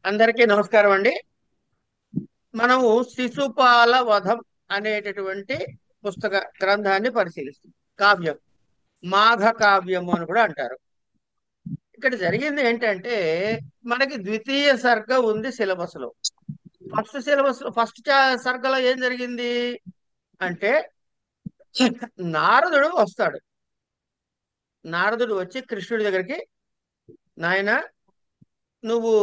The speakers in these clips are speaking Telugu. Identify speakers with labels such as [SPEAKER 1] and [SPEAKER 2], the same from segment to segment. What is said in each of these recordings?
[SPEAKER 1] అందరికీ నమస్కారం అండి. మనము శిశుపాల వధం అనేటటువంటి పుస్తక గ్రంథాన్ని పరిశీలిస్తాం. కావ్యం, మాఘ కావ్యము అని కూడా అంటారు. ఇక్కడ జరిగింది ఏంటంటే, మనకి ద్వితీయ సర్గ ఉంది సిలబస్ లో. ఫస్ట్ సర్గలో ఏం జరిగింది అంటే, నారదుడు వస్తాడు. నారదుడు వచ్చి కృష్ణుడి దగ్గరికి, నాయన నువ్వు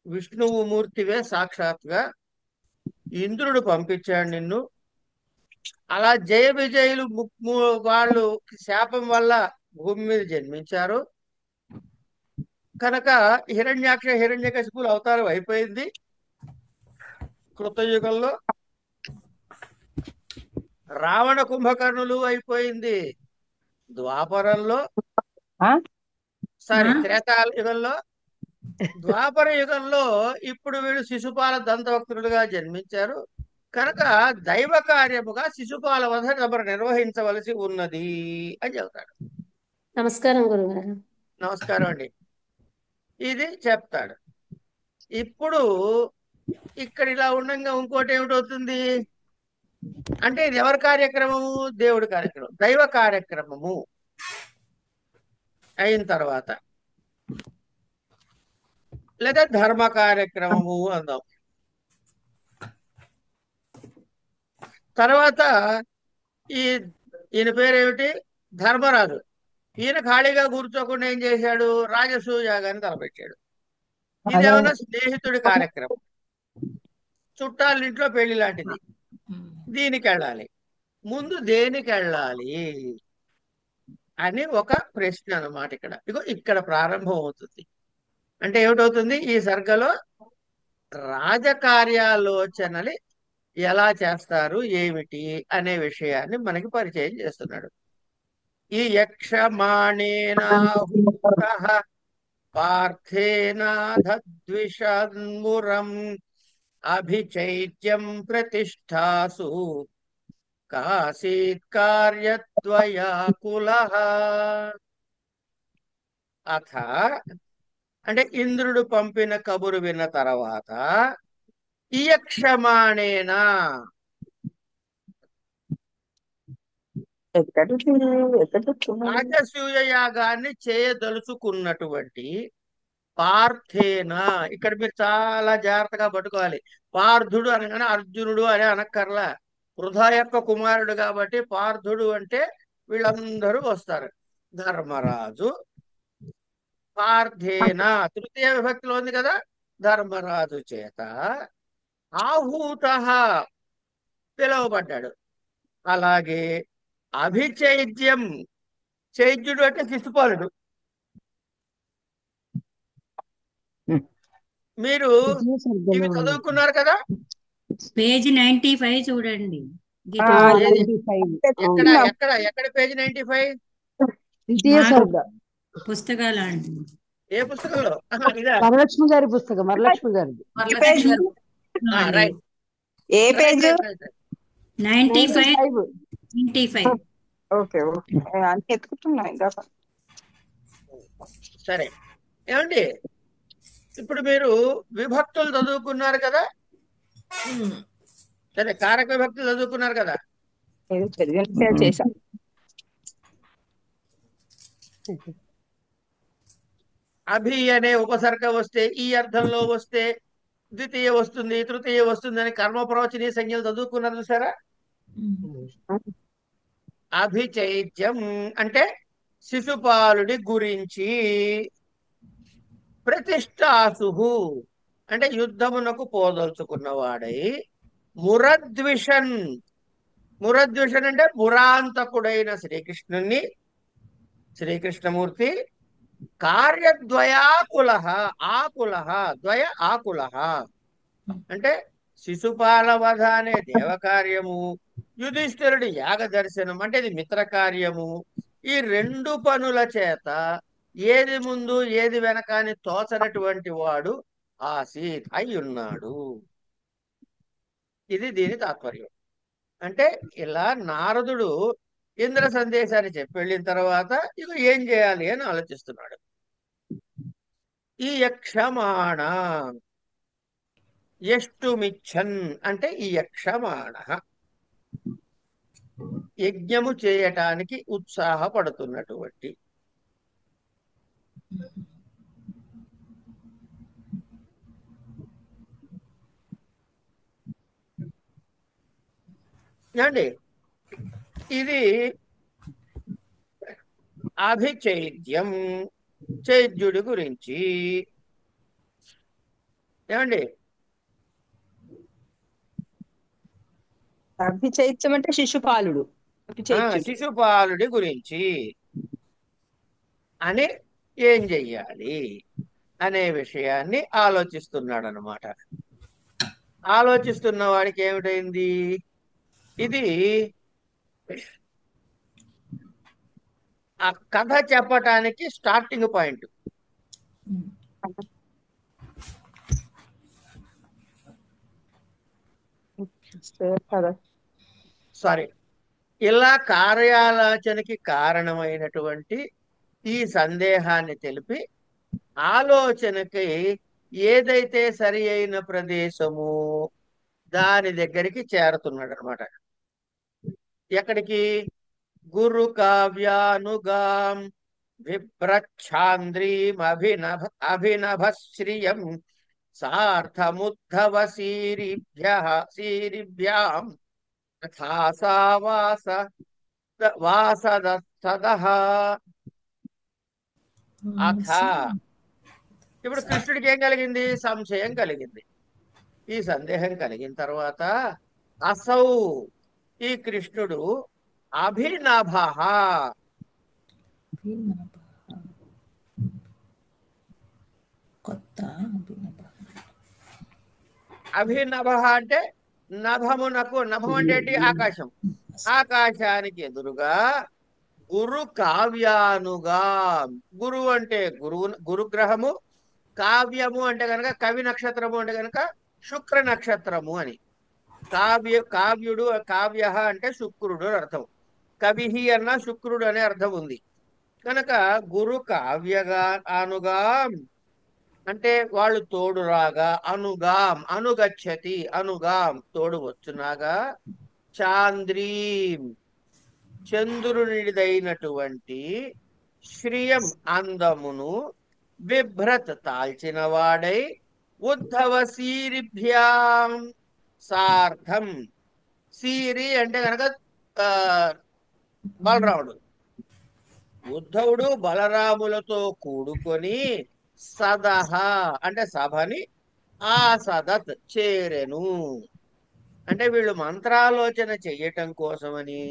[SPEAKER 1] విష్ణువు మూర్తివే సాక్షాత్గా, ఇంద్రుడు పంపించాడు నిన్ను. అలా జయ విజయులు వాళ్ళు శాపం వల్ల భూమి మీద జన్మించారు కనుక హిరణ్యాక్ష హిరణ్యకశిపులు అవతారం అయిపోయింది కృతయుగంలో. రావణ కుంభకర్ణులు అయిపోయింది ద్వాపరంలో.
[SPEAKER 2] ఆ
[SPEAKER 1] సారీ, త్రేతాయుగంలో. ద్వాపర యుగంలో ఇప్పుడు వీళ్ళు శిశుపాల దంతవక్తులుగా జన్మించారు కనుక దైవ కార్యముగా శిశుపాల వధ నిర్వహించవలసి ఉన్నది అని చెబుతాడు.
[SPEAKER 3] నమస్కారం గురుగారు.
[SPEAKER 1] నమస్కారం అండి. ఇది చెప్తాడు. ఇప్పుడు ఇక్కడ ఇలా ఉండగా ఇంకోటి ఏమిటవుతుంది అంటే, ఇది ఎవరి కార్యక్రమము? దేవుడి కార్యక్రమం, దైవ కార్యక్రమము అయిన తర్వాత, లేదా ధర్మ కార్యక్రమము అందాం. తర్వాత ఈ ఈయన పేరేమిటి? ధర్మరాజు. ఈయన ఖాళీగా కూర్చోకుండా ఏం చేశాడు? రాజసూయ యాగాన్ని తలపెట్టాడు. ఇదేమన్నా స్నేహితుడి కార్యక్రమం, చుట్టాల ఇంట్లో పెళ్లి లాంటిది. దీనికి వెళ్ళాలి. ముందు దేనికి వెళ్ళాలి అని ఒక ప్రశ్న అన్నమాట. ఇక్కడ ప్రారంభం అవుతుంది. అంటే ఏమిటవుతుంది? ఈ సర్గలో రాజకార్యాలోచనలు ఎలా చేస్తారు, ఏమిటి అనే విషయాన్ని మనకి పరిచయం చేస్తున్నాడు. ఈ యక్షమాణేనాహూతః పార్థేనాధద్విషన్మురం అభిచైత్యం ప్రతిష్టాసు కాశీత్ కార్యద్వయాకులః. అథ అంటే ఇంద్రుడు పంపిన కబురు విన్న తర్వాత, ఇయక్షమాణేనా రాజసూయ యాగాన్ని చేయదలుచుకున్నటువంటి పార్థేన, ఇక్కడ మీరు చాలా జాగ్రత్తగా పట్టుకోవాలి. పార్థుడు అనగానే అర్జునుడు అనే అనక్కర్లా. వృధా యొక్క కుమారుడు కాబట్టి పార్థుడు అంటే వీళ్ళందరూ వస్తారు. ధర్మరాజు పార్థేన తృతీయ విభక్తిలో ఉంది కదా, ధర్మరాజు చేత ఆహూత పిలువబడ్డాడు. అలాగే అభిచైద్యం, చైద్యుడు అంటే శిశుపాలుడు. మీరు ఇవి చదువుకున్నారు కదా.
[SPEAKER 4] పేజ్ 95 చూడండి.
[SPEAKER 1] ఎక్కడ ఎక్కడ ఎక్కడ పేజ్ 95?
[SPEAKER 4] పుస్తకాలు అండి.
[SPEAKER 1] ఏ పుస్తకంలో?
[SPEAKER 2] వరలక్ష్మి గారి పుస్తకం, వరలక్ష్మి గారిది.
[SPEAKER 1] రైట్.
[SPEAKER 5] ఏ పేజ్?
[SPEAKER 4] 95. 95.
[SPEAKER 5] ఓకే ఓకే, అన్ని ఎత్తుకుంటున్నా ఇంకా.
[SPEAKER 1] సరే, ఏమండి ఇప్పుడు మీరు విభక్తులు చదువుకున్నారు కదా. సరే, కారక విభక్తులు చదువుకున్నారు కదా.
[SPEAKER 5] ఏదో చదివిన చేశాను.
[SPEAKER 1] అభి అనే ఉపసర్గ వస్తే, ఈ అర్థంలో వస్తే ద్వితీయ వస్తుంది, తృతీయ వస్తుంది అని కర్మ ప్రవచనీయ సంజ్ఞలు చదువుకున్నారు చూసారా. అభిచైత్యం అంటే శిశుపాలుడి గురించి. ప్రతిష్టాసు అంటే యుద్ధమునకు పోదలుచుకున్నవాడై. మురద్విషన్, మురద్విషన్ అంటే మురాంతకుడైన శ్రీకృష్ణుణ్ణి, శ్రీకృష్ణమూర్తి. కార్యద్వయాకుల, ఆకుల ద్వయ ఆకుల అంటే శిశుపాల వధ అనే దేవకార్యము, యుధిష్ఠిరుడి యాగ దర్శనం అంటే ఇది మిత్ర కార్యము. ఈ రెండు పనుల చేత ఏది ముందు ఏది వెనకాని తోచనటువంటి వాడు ఆసీత్ అయ్యున్నాడు. ఇది దీని తాత్పర్యం. అంటే ఇలా నారదుడు ఇంద్ర సందేశాన్ని చెప్పి వెళ్ళిన తర్వాత ఇక ఏం చేయాలి అని ఆలోచిస్తున్నాడు. ఈ యక్షమాణ ఎష్టుమిచ్చన్ అంటే ఈ యక్షమాణ యజ్ఞము చేయటానికి ఉత్సాహపడుతున్నటువంటి ఏమండి ఇది అభిచైద్యం చైద్యుడి గురించి ఏమండి
[SPEAKER 5] అభిచైత్యం అంటే శిశుపాలుడు అభిచైత్యుడు
[SPEAKER 1] శిశుపాలుడి గురించి అని ఏం చెయ్యాలి అనే విషయాన్ని ఆలోచిస్తున్నాడు అనమాట. ఆలోచిస్తున్న వాడికి ఏమిటైంది, ఇది ఆ కథ చెప్పటానికి స్టార్టింగ్ పాయింట్. సారీ, ఇలా కార్యాలోచనకి కారణమైనటువంటి ఈ సందేహాన్ని తెలిపి ఆలోచనకి ఏదైతే సరి అయిన ప్రదేశము దాని దగ్గరికి చేరుతున్నాడు అనమాట. ఎక్కడికి? గురు కావ్యానుగాం విభ్రచ్ఛాంద్రీం అభినభశ్రియం సార్థముద్ధవ శీరిభ్యాం వాసదస్తదః అథ. ఇప్పుడు కృష్ణుడికి ఏం కలిగింది? సంశయం కలిగింది. ఈ సందేహం కలిగిన తర్వాత అసౌ ఈ కృష్ణుడు అభినభ అభినభ అంటే నభమునకు, నభం అంటే ఏంటి? ఆకాశం. ఆకాశానికి ఎదురుగా గురు కావ్యానుగా, గురువు అంటే గురుగ్రహము, కావ్యము అంటే కనుక కవి నక్షత్రము అంటే కనుక శుక్ర నక్షత్రము అని. కావ్యుడు కావ్య అంటే శుక్రుడు అని అర్థం. కవిహి అన్న శుక్రుడు అనే అర్థం ఉంది కనుక గురు కావ్యగా అనుగాం అంటే వాళ్ళు తోడు రాగా, అనుగాం అనుగచ్చతి అనుగాం తోడు వచ్చునాగా, చాంద్రీం చంద్రునిదైనటువంటి శ్రియం అందమును బిభ్రత్ తాల్చిన వాడై ఉద్ధవ సీరిభ్యాం సార్థం. సీరి అంటే కనుక బలరాముడు. ఉద్ధవుడు బలరాములతో కూడుకొని సదహ అంటే సభని ఆసదత్ చేరెను. అంటే వీళ్ళు మంత్రాలోచన చేయటం కోసమని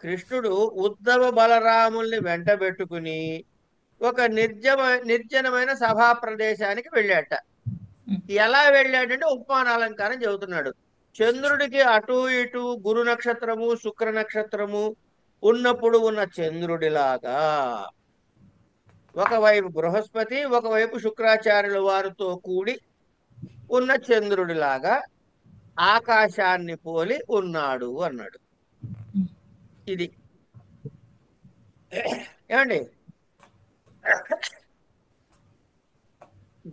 [SPEAKER 1] కృష్ణుడు ఉద్ధవ బలరాముల్ని వెంట పెట్టుకుని ఒక నిర్జనమైన సభా ప్రదేశానికి వెళ్ళాట. ఎలా వెళ్ళాడంటే ఉపమానాలంకారం చెబుతున్నాడు. చంద్రుడికి అటు ఇటు గురు నక్షత్రము శుక్ర నక్షత్రము ఉన్నప్పుడు ఉన్న చంద్రుడిలాగా, ఒకవైపు బృహస్పతి ఒకవైపు శుక్రాచార్యుల వారితో కూడి ఉన్న చంద్రుడిలాగా ఆకాశాన్ని పోలి ఉన్నాడు అన్నాడు. ఇది ఏమండి,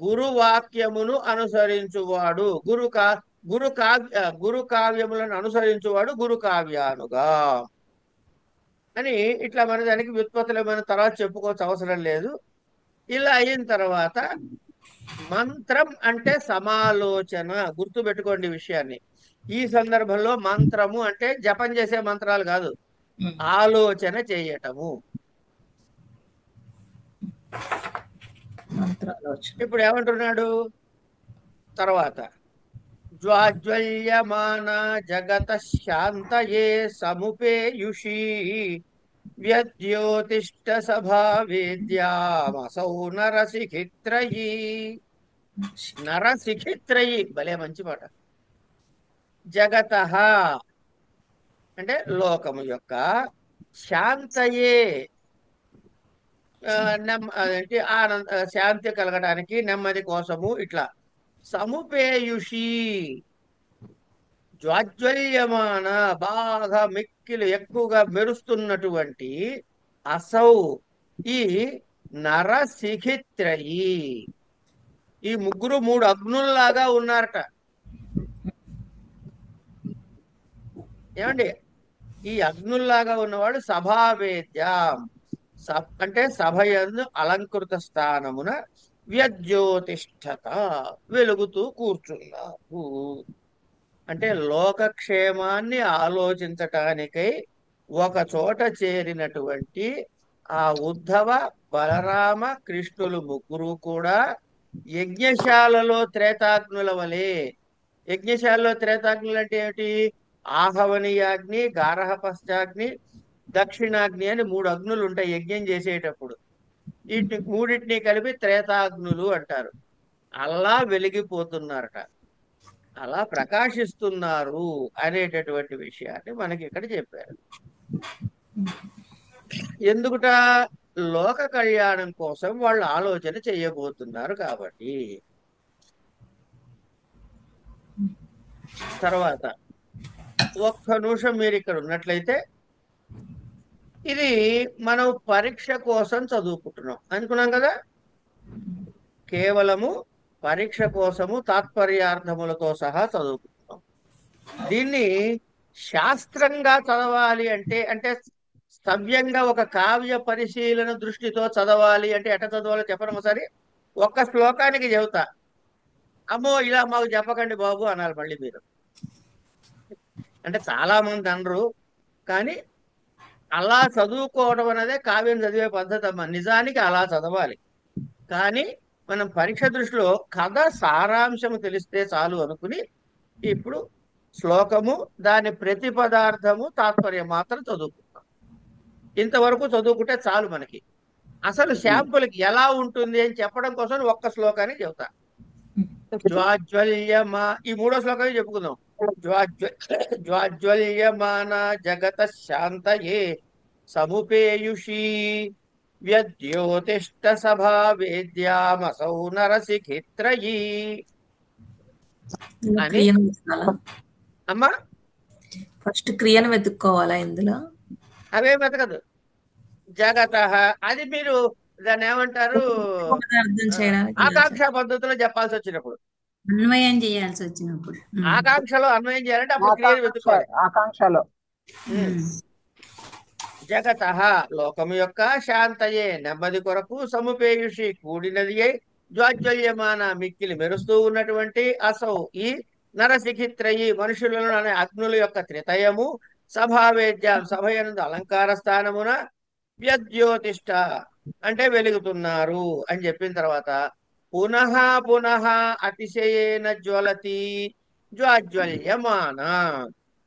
[SPEAKER 1] గురువాక్యమును అనుసరించువాడు గురు కావ్యములను అనుసరించువాడు గురు కావ్యానుగా అని ఇట్లా మన దానికి వ్యుత్పత్తులు మన తర్వాత చెప్పుకోవచ్చు, అవసరం లేదు. ఇలా అయిన తర్వాత మంత్రం అంటే సమాలోచన. గుర్తు పెట్టుకోండి విషయాన్ని. ఈ సందర్భంలో మంత్రము అంటే జపం చేసే మంత్రాలు కాదు, ఆలోచన చేయటము. ఇప్పుడు ఏమంటున్నాడు తర్వాత? జ్వాజ్వల్యమాన జగత శాంతయే సముపేయుషి వ్యద్యోతిష్ట సభా వేద్యామసౌ నరసిఖిత్రయీ. నరసిఖిత్రయీ భలే మంచి మాట. జగత అంటే లోకము యొక్క, శాంతయే శాంతి కలగడానికి నెమ్మది కోసము, ఇట్లా సముపేయుషి జ్వాజ్వల్యమాన బాగా మిక్కిలు ఎక్కువగా మెరుస్తున్నటువంటి అసౌ ఈ నరశిఖిత్రయీ. ఈ ముగ్గురు మూడు అగ్నుల్లాగా ఉన్నారట. ఏమండి? ఈ అగ్నుల్లాగా ఉన్నవాడు సభావేద్యాం, అంటే సభయందు అలంకృత స్థానమున వ్యజ్యోతిష్ఠత, వెలుగుతూ కూర్చున్నారు. అంటే లోకక్షేమాన్ని ఆలోచించటానికై ఒక చోట చేరినటువంటి ఆ ఉద్ధవ, బలరామ, కృష్ణులు ముగ్గురు కూడా యజ్ఞశాలలో త్రేతాగ్నుల వలె. యజ్ఞశాలలో త్రేతాగ్నులు అంటే ఏమిటి? ఆహవనీయాగ్ని, గార్హపశ్చాగ్ని, దక్షిణాగ్ని అని మూడు అగ్నులు ఉంటాయి యజ్ఞం చేసేటప్పుడు. వీటిని మూడింటిని కలిపి త్రేతాగ్నులు అంటారు. అలా వెలిగిపోతున్నారట, అలా ప్రకాశిస్తున్నారు అనేటటువంటి విషయాన్ని మనకి ఇక్కడ చెప్పారు. ఎందుకుట? లోక కళ్యాణం కోసం వాళ్ళు ఆలోచన చేయబోతున్నారు కాబట్టి. తర్వాత ఒక్క నిమిషం మీరు ఇక్కడ ఉన్నట్లయితే, ఇది మనం పరీక్ష కోసం చదువుకుంటున్నాం అనుకున్నాం కదా. కేవలము పరీక్ష కోసము తాత్పర్యార్థములతో సహా చదువుకుంటున్నాం. దీన్ని శాస్త్రంగా చదవాలి అంటే, సవ్యంగా ఒక కావ్య పరిశీలన దృష్టితో చదవాలి అంటే ఎట్లా చదవాలో చెప్పను ఒకసారి. ఒక్క శ్లోకానికి చెబుతా. అమ్మో ఇలా మాకు చెప్పకండి బాబు అనాలి మళ్ళీ మీరు. అంటే చాలా మంది అనరు, కానీ అలా చదువుకోవడం అనేదే కావ్యం చదివే పద్ధతి అమ్మ. నిజానికి అలా చదవాలి. కానీ మనం పరీక్ష దృష్టిలో కథ సారాంశము తెలిస్తే చాలు అనుకుని ఇప్పుడు శ్లోకము, దాని ప్రతి పదార్థము, తాత్పర్యం మాత్రం చదువుకుంటాం. ఇంతవరకు చదువుకుంటే చాలు మనకి. అసలు శాంపుల్కి ఎలా ఉంటుంది అని చెప్పడం కోసం ఒక్క శ్లోకాన్ని చెబుతా. జ్వాజ్వల్యమా, ఈ మూడో శ్లోకాన్ని చెప్పుకుందాం. జ్వాజ్వల్యమాన జగత శాంతయే సముపేయుషీ వ్యద్యోతిష్ట సభా వేద్యామసౌ నరసిఖిత్రయీ అని. అమ్మా
[SPEAKER 6] ఫస్ట్ క్రియను వెతుక్కోవాలా ఇందులో?
[SPEAKER 1] అవే వెతకదు. జగత అది మీరు దాన్ని ఏమంటారు,
[SPEAKER 6] అర్థం చేయడానికి
[SPEAKER 1] ఆకాంక్ష పద్ధతిలో చెప్పాల్సి వచ్చినప్పుడు,
[SPEAKER 4] అన్వయం చేయాల్సి వచ్చినప్పుడు.
[SPEAKER 1] ఆకాంక్షలో అన్వయం చేయాలంటే అప్పుడు క్రియలు వెతుక్కోవాలి.
[SPEAKER 2] ఆకాంక్షలో
[SPEAKER 1] జగత లోకము యొక్క శాంతయే నెమ్మది కొరకు, సముపేయుషి కూడినది అయి, జ్వాజ్వల్యమాన మిక్కిలి మెరుస్తూ ఉన్నటువంటి, అసౌ ఈ నరసిఖిత్రయి మనుషులను అనే అగ్నుల యొక్క త్రితయము, సభావేద్యం సభయనందు అలంకార స్థానమున, వ్యజ్యోతిష్ట అంటే వెలుగుతున్నారు అని చెప్పిన తర్వాత, పునః పునః అతిశయేన జ్వలతి జ్వాజ్వల్యమాన.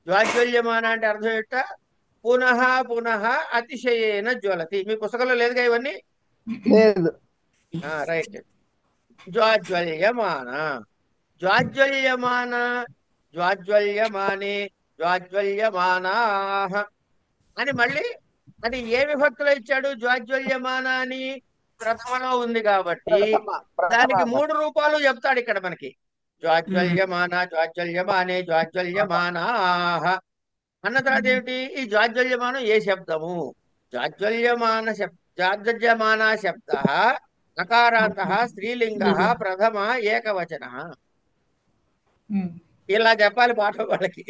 [SPEAKER 1] జ్వాజ్వల్యమాన అంటే అర్థం ఏంట? పునః పునః అతిశయేన జ్వలతి. మీ పుస్తకంలో లేదుగా ఇవన్నీ?
[SPEAKER 2] లేదు.
[SPEAKER 1] రైట్. జ్వాజ్వల్యమాన, జ్వాజ్వల్యమాన, జ్వాజ్వల్యమానే, జ్వాజ్వల్యమానాః అని మళ్ళీ అది ఏ విభక్తిలో ఇచ్చాడు? జ్వాజ్వల్యమాన అని ప్రథమలో ఉంది కాబట్టి దానికి మూడు రూపాలు చెప్తాడు ఇక్కడ మనకి. జ్వాజ్వల్యమాన, జ్వాజ్వల్యమానే, జ్వాజ్వల్యమానాః అన్న తర్వాత ఏమిటి? ఈ జ్వాజ్వల్యమానం ఏ శబ్దము? జ్వాజ్వల్యమాన శబ్ద నకారాంత స్త్రీలింగ ప్రథమ ఏకవచన. ఇలా చెప్పాలి పాఠం వాళ్ళకి.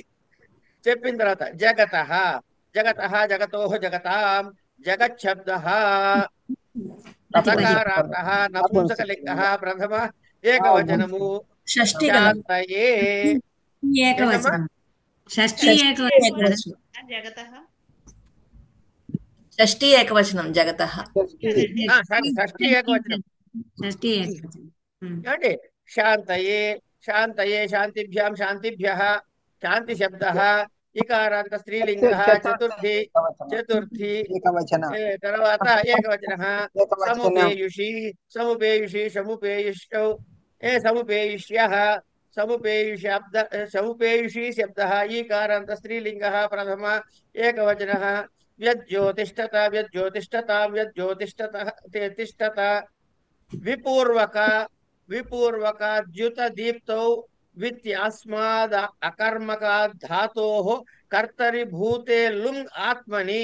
[SPEAKER 1] చెప్పిన తర్వాత జగత, జగత జగతో జగతాం, జగచ్చబ్ద నకారాంత నపుంసకలింగ ప్రథమ ఏకవచనము, శాంతయే
[SPEAKER 4] ఏకవచనం. షష్ఠీ ఏకవచనం.
[SPEAKER 6] షష్ఠీ ఏకవచనం జగత.
[SPEAKER 1] షష్ఠీ ఏకవచనం.
[SPEAKER 4] షష్ఠీ ఏకవచనం.
[SPEAKER 1] ఏమండి? శాంతయే, శాంతయే, శాంతిభ్యాం శాంతిభ్యః, శాంతి శబ్ద ఇకారాంత స్త్రీలింగ, చతుర్థి చతుర్థి తర్వాత ఏకవచన, సముపేయుషి, సముపేయుషి సముపేయుష్యౌ సముపేయుష్యః, సముపేయుషాబ్ద సముపేయుషి శబ్ద ఈకారాంత స్త్రీలింగ ప్రథమ ఏకవచన, వ్యజ్యోతిష్ఠత వ్యజ్యోతిష్ఠత వ్యజ్యోతిష్ఠత తిష్టత, విపూర్వక విపూర్వక ద్యుత దీప్తౌ విత్యాస్మాద్ అకర్మకాద్ ధాతోః కర్తరి భూతే లుంగ్ ఆత్మని,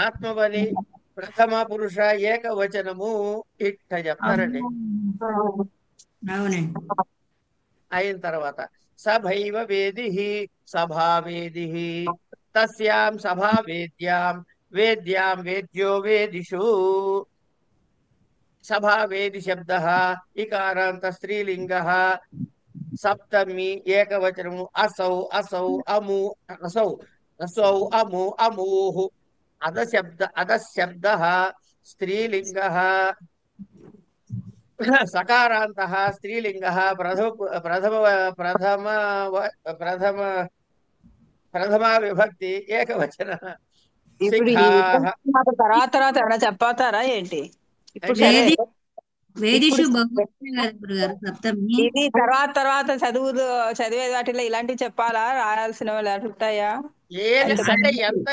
[SPEAKER 1] ఆత్మవని ప్రథమ పురుష ఏకవచనము ఇట్ట చెప్తారండి.
[SPEAKER 4] అవునండి.
[SPEAKER 1] అయిన తర్వాత సభైవ వేది సభావేది తస్యాం సభావేద్యాం వేద్యాం వేద్యో వేదిషు సభావేది శబ్ద ఇకారాంత స్త్రీలింగ సప్తమి ఏకవచనము అసౌ అసౌ అము అసౌ అసౌ అము అమూహు అధశబ్ద స్త్రీలింగ సకారాంత స్త్రీలింగ ప్రథమ ప్రథమ ప్రథమ ప్రథమ ప్రథమా విభక్తి ఏకవచన
[SPEAKER 5] ఇప్పుడు
[SPEAKER 1] శిఖా
[SPEAKER 5] మాకు తర్వాత తర్వాత ఏమైనా చెప్పతారా ఏంటి? ఇప్పుడు
[SPEAKER 1] అంటే
[SPEAKER 5] సరే,
[SPEAKER 4] వేది వేదిషు
[SPEAKER 5] ఇప్పుడు
[SPEAKER 4] బహువచనం కదా గురుగారు, సప్తమి.
[SPEAKER 5] ఇది తర్వాత తర్వాత చదివే వాటిలో ఇలాంటివి చెప్పాలా, రాయాల్సినవి ఇలాంటివి ఉంటాయా?
[SPEAKER 1] అంటే ఎంత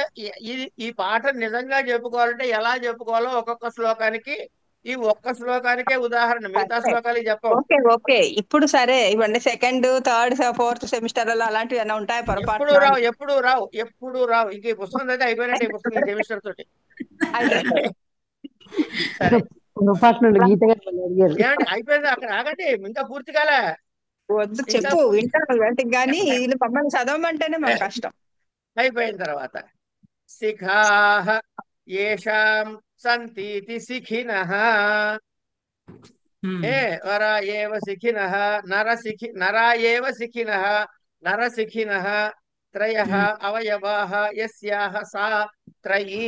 [SPEAKER 1] ఈ పాఠం నిజంగా చెప్పుకోవాలంటే ఎలా చెప్పుకోవాలో ఒక్కొక్క శ్లోకానికి ఈ ఒక్క శ్లోకానికే ఉదాహరణ, మిగతా
[SPEAKER 5] సరే,
[SPEAKER 1] శ్లోకాలకి చెప్పం.
[SPEAKER 5] Okay okay. ఇప్పుడు సరే, ఇవన్నీ సెకండ్ థర్డ్ ఫోర్త్ సెమిస్టర్లలో అలాంటివి ఏమైనా ఉంటాయా
[SPEAKER 1] ఎప్పుడు
[SPEAKER 5] పొరపాటున?
[SPEAKER 1] రావు ఎప్పుడు రావు ఎప్పుడు రావు. ఇంక ఈ పుస్తకం అయితే అయిపోయినట్టు, ఈ పుస్తకం ఈ సెమిస్టర్ తోటి.
[SPEAKER 5] అయిపోయింది.
[SPEAKER 1] సరే
[SPEAKER 2] పొరపాటున గీత గారు అడిగారు.
[SPEAKER 1] ఏమండి, అయిపోయింది అక్కడ, ఆగండి, ఇంకా పూర్తి కాలే.
[SPEAKER 5] వద్దు,
[SPEAKER 1] ఇంకా
[SPEAKER 5] చెప్పు, వింటాను వెంటనే. కానీ వీళ్ళు మమ్మల్ని చదవమంటేనే మాకు కష్టం.
[SPEAKER 1] అయిపోయిన తర్వాత శిఖాః యేషాం సంతీతి శిఖినః
[SPEAKER 4] ఉమ్.
[SPEAKER 1] వరా ఏవ శిఖినః నరా ఏవ శిఖినః నరశిఖినః త్రయః అవయవాః యస్యాః సా త్రయీ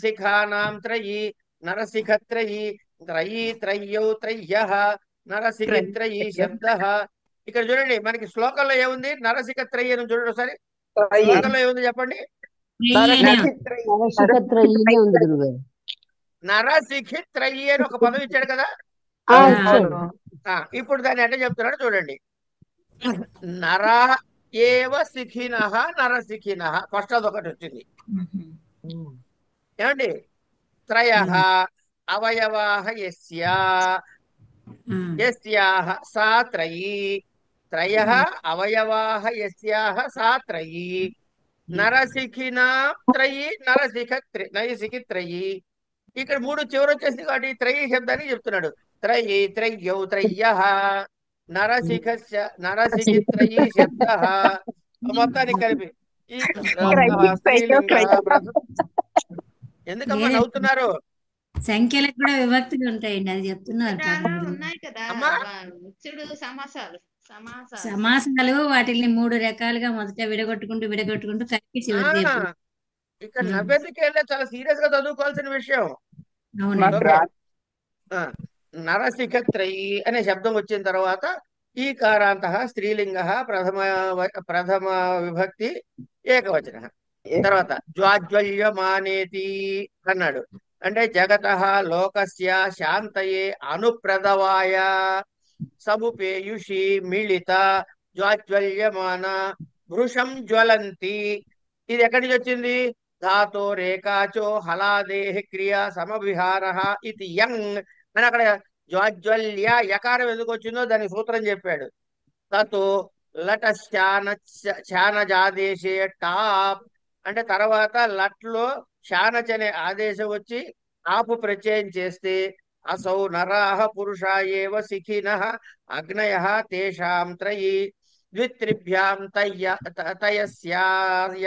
[SPEAKER 1] శిఖానాం త్రయీ నరశిఖత్రయీ త్రయీ త్రయ్యౌ త్రయ్యః నరశిఖిత్రయీ శబ్దః. ఇక్కడ చూడండి, మనకి శ్లోకంలో ఏముంది? నరశిఖత్రయీ అని చూడండి ఒకసారి. శ్లోకంలో ఏముంది చెప్పండి?
[SPEAKER 4] త్రయీనే.
[SPEAKER 2] నరశిఖత్రయీనే ఉంది గురుగారు.
[SPEAKER 1] నరశిఖిత్రయీ అని ఒక పదం ఇచ్చాడు కదా.
[SPEAKER 2] ఇచ్చాడు.
[SPEAKER 1] ఇప్పుడు దాన్ని ఎట్లా చెప్తున్నాడు చూడండి. నరా ఏవ శిఖినః నరశిఖినః, ఫస్ట్ అదొకటి వచ్చింది. ఏమండి? త్రయః అవయవాః యస్యాః సా త్రయీ త్రయః అవయవాః యస్యాః సా త్రయీ నరశిఖినా త్రయీ నరశిఖిత్రయీ. ఇక్కడ మూడు చివరి వచ్చేసింది కాబట్టి త్రయీ శబ్దాన్ని చెప్తున్నాడు. త్రయీ త్రయ్యౌ త్రయ్యః నరశిఖిత్రయీ శబ్దః. మొత్తానికి కలిపి ఈ స్త్రీలింగ ఎందుకమ్మా నవ్వుతున్నారు?
[SPEAKER 4] సంఖ్యలకు కూడా విభక్తులు ఉంటాయండి, అది చెప్తున్నారు
[SPEAKER 7] అంటే
[SPEAKER 4] పాపం
[SPEAKER 7] అలా
[SPEAKER 4] గురుగారు.
[SPEAKER 7] ఉన్నాయి కదా
[SPEAKER 1] అమ్మా
[SPEAKER 7] మిక్స్డ్ సమాసాలు.
[SPEAKER 4] సమాసాలు వాటిని 3 రకాలుగా మొదట విడగొట్టుకుంటూ కలిపి చివరి తీర్పు.
[SPEAKER 1] ఇక్కడ నవ్వేందుకు వెళ్ళే, చాలా సీరియస్ గా చదువుకోవాల్సిన విషయం.
[SPEAKER 4] అవునండి.
[SPEAKER 1] ఓకే. నరశిఖత్రయీ అనే శబ్దం వచ్చిన తర్వాత ఈ కారాంత స్త్రీలింగ ప్రథమ విభక్తి ఏకవచన. తర్వాత జ్వాజ్వల్యమానేతి అన్నాడు, అంటే జగత లోకస్య శాంతయే అనుప్రదవాయ సముపేయుషి మిళిత జ్వాజ్వల్యమాన భృషం జ్వలంతి. ఇది ఎక్కడి నుంచి వచ్చింది? ధాతో రేకాచో హలాదేహ క్రియా సమవిహార ఇది యంగ్ అని అక్కడ జ్వాజ్వల్య యకారం ఎందుకు వచ్చిందో దాని సూత్రం చెప్పాడు. తతో లట శానజాదేశే టాప్, అంటే తర్వాత లట్లో శానచ్ అనే ఆదేశం వచ్చి టాపు ప్రత్యయం చేస్తే అసౌ నరాహ పురుషా ఏవ శిఖినః అగ్నయః తేషాం త్రయీ ద్విత్రిభ్యాం తయస్యాయ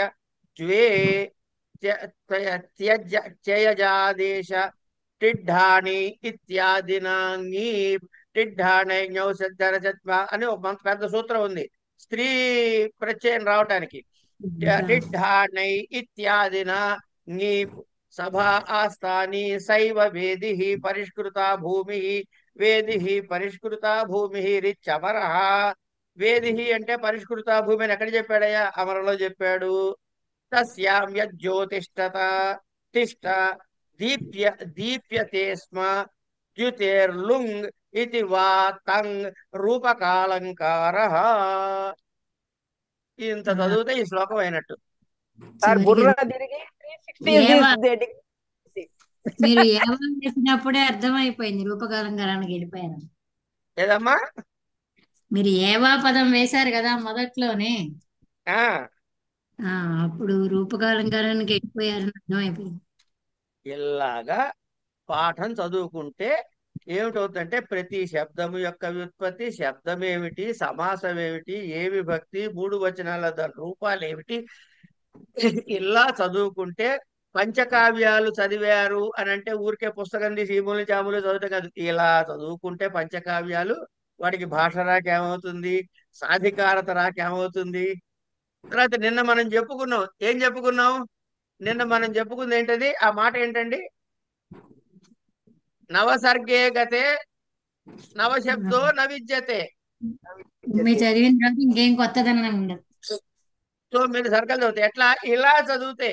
[SPEAKER 1] ద్వే త్యజాదేశ టిడ్ఢాణి ఇత్యాదినాంగీ. టిడ్ఢాణ్యౌ అని ఒక పెద్ద సూత్రం ఉంది స్త్రీ ప్రత్యయం రావటానికి. టిడ్ఢాణై ఇత్యాదిన నీ సభా ఆస్థాని సైవ వేది పరిష్కృత భూమి. వేది పరిష్కృత భూమి రిచ్చమర. వేది అంటే పరిష్కృత భూమి అని ఎక్కడ చెప్పాడయ్యా? అమరలో చెప్పాడు. తస్యాం యజ్యోతిష్టత తిష్ట దీప్యతే స్మ ద్యుతేర్లుంగ్ ఇది వా తంగ్ రూపకాలంకార. ఇంత చదివితే ఈ శ్లోకం అయినట్టు.
[SPEAKER 5] సార్ బుర్ర తిరిగి 360
[SPEAKER 4] మీరు ఏవా వేసినప్పుడే అర్థమైపోయింది రూపకాలంకారానికి వెళ్ళిపోయారు.
[SPEAKER 1] ఏదమ్మా?
[SPEAKER 4] మీరు ఏవా పదం వేశారు కదా మొదట్లోనే,
[SPEAKER 1] ఆ
[SPEAKER 4] అప్పుడు రూపకాలంకారానికి వెళ్ళిపోయారని అర్థమైపోయింది.
[SPEAKER 1] ఇలాగా పాఠం చదువుకుంటే ఏమిటవుతుందంటే ప్రతి శబ్దము యొక్క వ్యుత్పత్తి, శబ్దం ఏమిటి, సమాసం ఏమిటి, ఏ విభక్తి, మూడు వచనాల దాని రూపాలు ఏమిటి, ఇలా చదువుకుంటే పంచకావ్యాలు చదివారు అని అంటే ఊరికే పుస్తకం తీసి ఈములు చాములు చదవటం కాదు. ఇలా చదువుకుంటే పంచకావ్యాలు వాడికి భాష రాకేమవుతుంది, సాధికారత రాకేమవుతుంది. తర్వాత నిన్న మనం చెప్పుకున్నాం, ఏం చెప్పుకున్నాం? నిన్న మనం చెప్పుకుంది ఏంటది? ఆ మాట ఏంటండి? నవసర్గే గతే నవశబ్దో నవిద్యతే.
[SPEAKER 4] మీరు చదివిన తర్వాత ఇంకేం కొత్తదనం ఉండదు.
[SPEAKER 1] 9 సర్కలు చదువుతాయి. ఎట్లా? ఇలా చదివితే.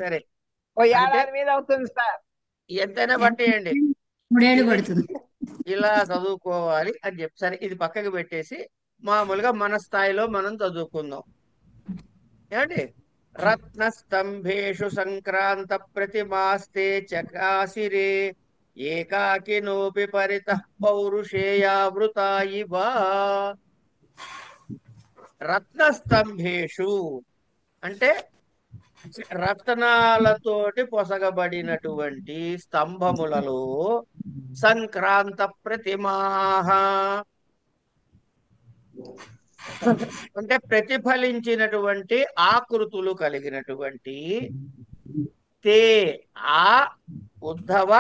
[SPEAKER 1] సరే,
[SPEAKER 5] ఓ
[SPEAKER 1] అంటే
[SPEAKER 5] ఏడాది మీద అవుతుంది సార్.
[SPEAKER 1] ఎంతైనా పట్టేయండి,
[SPEAKER 4] 3 ఏళ్ళు
[SPEAKER 1] ఇది
[SPEAKER 4] పడుతుంది.
[SPEAKER 1] ఇలా చదువుకోవాలి అని చెప్పి. సరే, ఇది పక్కకి పెట్టేసి మామూలుగా మన స్థాయిలో మనం చదువుకుందాం. ఏమండి? రత్నస్తంభేషు సంక్రాంత ప్రతిమాస్తే చకాసిరే ఏకాకినోపి పరితః పౌరుషేయావృతా ఇవ. రత్నస్తంభేషు అంటే రత్నాలతోటి పొసగబడినటువంటి స్తంభములలో సంక్రాంత ప్రతిమాహ అంటే ప్రతిఫలించినటువంటి ఆకృతులు కలిగినటువంటి తే ఆ ఉద్ధవ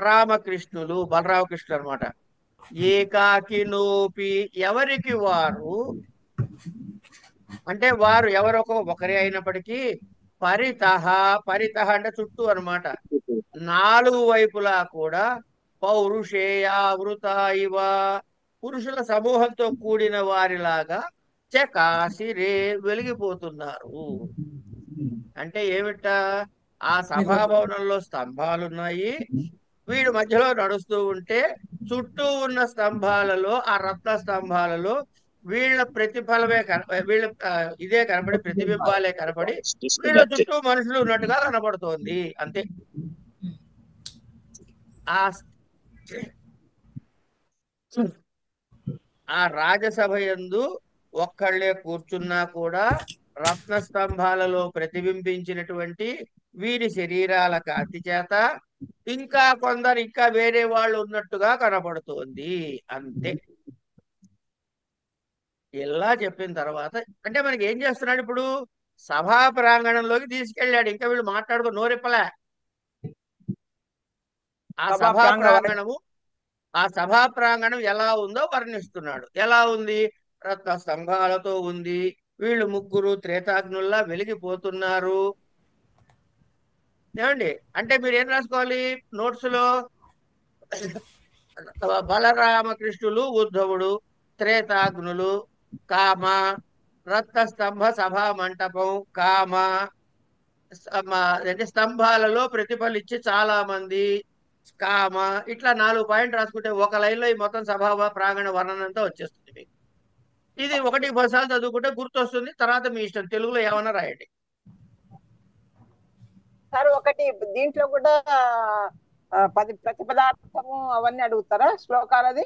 [SPEAKER 1] రామకృష్ణులు, బలరామకృష్ణులు అనమాట. ఏకాకినోపి ఎవరికి వారు, అంటే వారు ఒకరే అయినప్పటికీ పరితః, పరితః అంటే చుట్టూ అన్నమాట, 4 వైపులా కూడా పౌరుషేయావృత ఇవ పురుషుల సమూహంతో కూడిన వారిలాగా చకాసిరే వెలిగిపోతున్నారు. అంటే ఏమిట? ఆ సభాభవనంలో స్తంభాలున్నాయి, వీడు మధ్యలో నడుస్తూ ఉంటే చుట్టూ ఉన్న స్తంభాలలో, ఆ రత్న స్తంభాలలో వీళ్ళ ప్రతిఫలమే వీళ్ళ ఇదే కనపడి, ప్రతిబింబాలే కనపడి వీళ్ళ చుట్టూ మనుషులు ఉన్నట్టుగా కనపడుతోంది. అంతే. ఆ రాజసభ యందు ఒక్కళ్ళే కూర్చున్నా కూడా రత్న స్తంభాలలో ప్రతిబింబించినటువంటి వీరి శరీరాల కాంతి చేత ఇంకా కొందరు, ఇంకా వేరే వాళ్ళు ఉన్నట్టుగా కనపడుతోంది. అంతే. ఇలా చెప్పిన తర్వాత అంటే మనకి ఏం చేస్తున్నాడు ఇప్పుడు? సభా ప్రాంగణంలోకి తీసుకెళ్ళాడు. ఇంకా వీళ్ళు మాట్లాడుకో నోరెప్పలే. ఆ సభా ప్రాంగణం ఎలా ఉందో వర్ణిస్తున్నాడు. ఎలా ఉంది? రత్న స్తంభాలతో ఉంది, వీళ్ళు ముగ్గురు త్రేతాగ్నుల్లా వెలిగిపోతున్నారు. ఏమండి? అంటే మీరు ఏం రాసుకోవాలి నోట్స్ లో? బలరామకృష్ణులు, ఉద్ధవుడు, త్రేతాగ్నులు, కామ, రత్నస్తంభ సభా మంటపం, కామ, అంటే స్తంభాలలో ప్రతిఫలించి చాలా మంది, కామ, ఇట్లా 4 పాయింట్ రాసుకుంటే ఒక లైన్ లో ఈ మొత్తం సభా ప్రాంగణ వర్ణన అంతా వచ్చేస్తుంది మీకు. ఇది 1-10 సార్లు చదువుకుంటే గుర్తొస్తుంది. తర్వాత మీ ఇష్టం, తెలుగులో ఏమన్నా రాయండి.
[SPEAKER 5] సార్ ఒకటి దీంట్లో కూడా ప్రతిపదార్థము అవన్నీ అడుగుతారా శ్లోకాలది?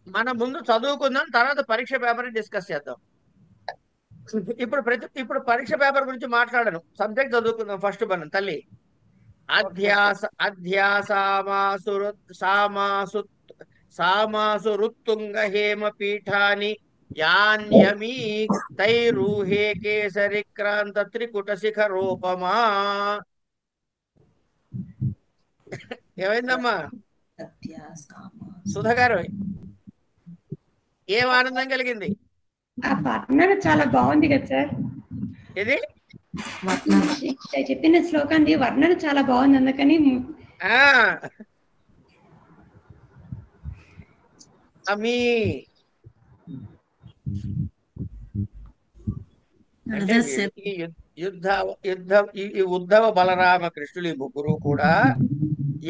[SPEAKER 1] మనం ముందు చదువుకుందాం, తర్వాత పరీక్ష పేపర్ డిస్కస్ చేద్దాం. ఇప్పుడు పరీక్ష పేపర్ గురించి మాట్లాడను, సబ్జెక్ట్ చదువుకుందాం ఫస్ట్. మనం తల్లి సామాసు రుత్తుంగ హేమ పీఠాని యాన్యమీ తైరూహే కేసరి క్రాంత త్రికుట శిఖరోపమా. ఏమైందమ్మా సుధ గారు? ఏం ఆనందం కలిగింది?
[SPEAKER 8] ఆ వర్ణన చాలా బాగుంది కదా సార్.
[SPEAKER 1] ఇది
[SPEAKER 8] చెప్పిన శ్లోకాన్ని వర్ణన చాలా బాగుంది, అందుకని
[SPEAKER 1] అమీ అంటే ఈ ఉద్ధవ బలరామకృష్ణులు, ఈ ముగ్గురు కూడా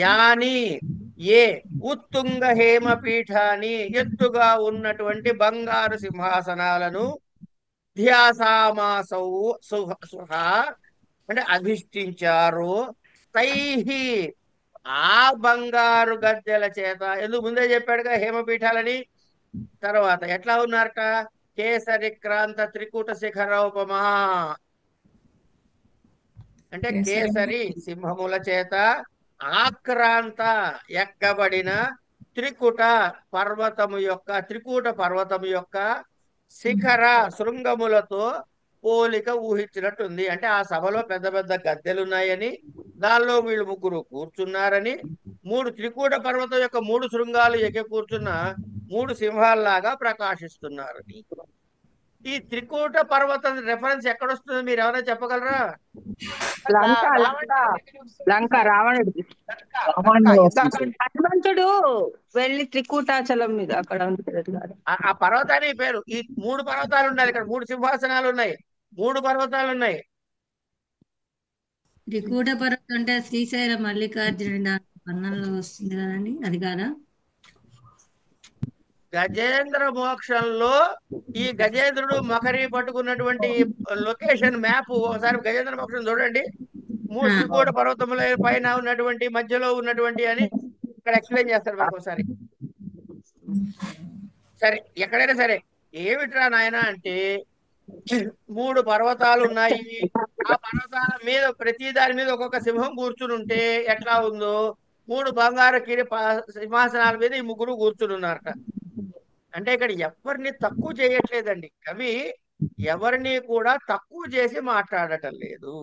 [SPEAKER 1] యాని ఏ ఉత్తుంగ హేమ పీఠాని ఎత్తుగా ఉన్నటువంటి బంగారు సింహాసనాలను ధ్యాసామాసౌ అంటే అధిష్ఠించారు. తైహి ఆ బంగారు గద్దెల చేత, ఎందుకు ముందే చెప్పాడుగా హేమపీఠాలని. తర్వాత ఎట్లా ఉన్నారట? కేసరి క్రాంత త్రికూట శిఖరోపమా. అంటే
[SPEAKER 6] కేసరి
[SPEAKER 1] కేసరి సింహముల చేత ఆక్రాంత ఎక్కబడిన త్రికూట పర్వతము యొక్క శిఖర శృంగములతో పోలిక ఊహించినట్టుంది. అంటే ఆ సభలో పెద్ద పెద్ద గద్దెలు ఉన్నాయని, దానిలో వీళ్ళు ముగ్గురు కూర్చున్నారని, త్రికూట పర్వతం యొక్క 3 శృంగాలు ఎక్కి కూర్చున్న 3 సింహాల్లాగా ప్రకాశిస్తున్నారని. ఈ త్రికూట పర్వతం రెఫరెన్స్ ఎక్కడొస్తుందో మీరు ఎవరైనా చెప్పగలరా?
[SPEAKER 5] లంక లంక రావణుడికి హనుమంతుడు వెళ్ళి త్రికూటాచలం మీద అక్కడ ఉంటుంది.
[SPEAKER 1] ఆ పర్వతానికి పేరు. ఈ 3 పర్వతాలు ఉన్నాయి ఇక్కడ. 3 సింహాసనాలు ఉన్నాయి, 3 పర్వతాలు ఉన్నాయి.
[SPEAKER 4] త్రికూట పర్వతం అంటే శ్రీశైల మల్లికార్జునుడి దాని వర్ణనలో వస్తుంది కదండి, అది కాదా?
[SPEAKER 1] గజేంద్ర మోక్షంలో ఈ గజేంద్రుడు మకరి పట్టుకున్నటువంటి లొకేషన్ మ్యాప్ ఒకసారి గజేంద్ర మోక్షం చూడండి. 3 త్రికూట పర్వతముల పైన ఉన్నటువంటి మధ్యలో ఉన్నటువంటి అని ఇక్కడ ఎక్స్ప్లెయిన్ చేస్తారు మనకు ఒకసారి. సరే, ఎక్కడైనా సరే ఏమిట్రా నాయన అంటే 3 పర్వతాలు ఉన్నాయి. ఆ పర్వతాల మీద ప్రతి దాని మీద ఒక్కొక్క సింహం కూర్చుని ఉంటే ఎట్లా ఉందో 3 బంగారు సింహాసనాల మీద ఈ ముగ్గురు కూర్చుని ఉన్నారట. అంటే ఇక్కడ ఎవరిని తక్కువ చేయట్లేదండి కవి, ఎవరిని కూడా తక్కువ చేసి మాట్లాడటం లేదు.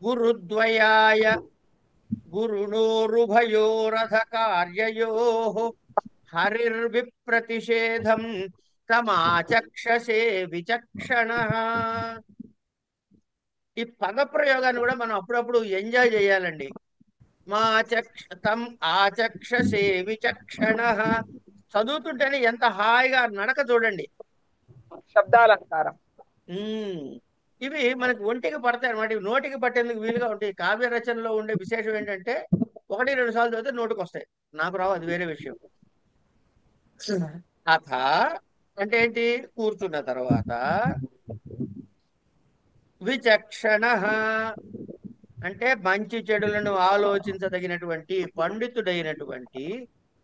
[SPEAKER 1] గురుద్వయాయ గురుణోరుభయోరథ కార్యయోః హరిర్విప్రతిషేధం తమాచక్షసే విచక్షణః. ఈ పద ప్రయోగాన్ని కూడా మనం అప్పుడప్పుడు ఎంజాయ్ చేయాలండి. తం ఆచక్షసే విచక్షణః. చదువుతుంటేనే ఎంత హాయిగా నడక చూడండి.
[SPEAKER 5] శబ్దాలంకారం.
[SPEAKER 1] ఇవి మనకి ఒంటికి పడతాయి అనమాట. ఇవి నోటికి పట్టేందుకు వీలుగా ఉంటాయి. కావ్య రచనలో ఉండే విశేషం ఏంటంటే 1-2 సార్లు చదివితే నోటికి వస్తాయి, నాకు రావు, అది వేరే విషయం. అథ అంటే ఏంటి? కూర్చున్న తర్వాత. విచక్షణ అంటే మంచి చెడులను ఆలోచించదగినటువంటి పండితుడైనటువంటి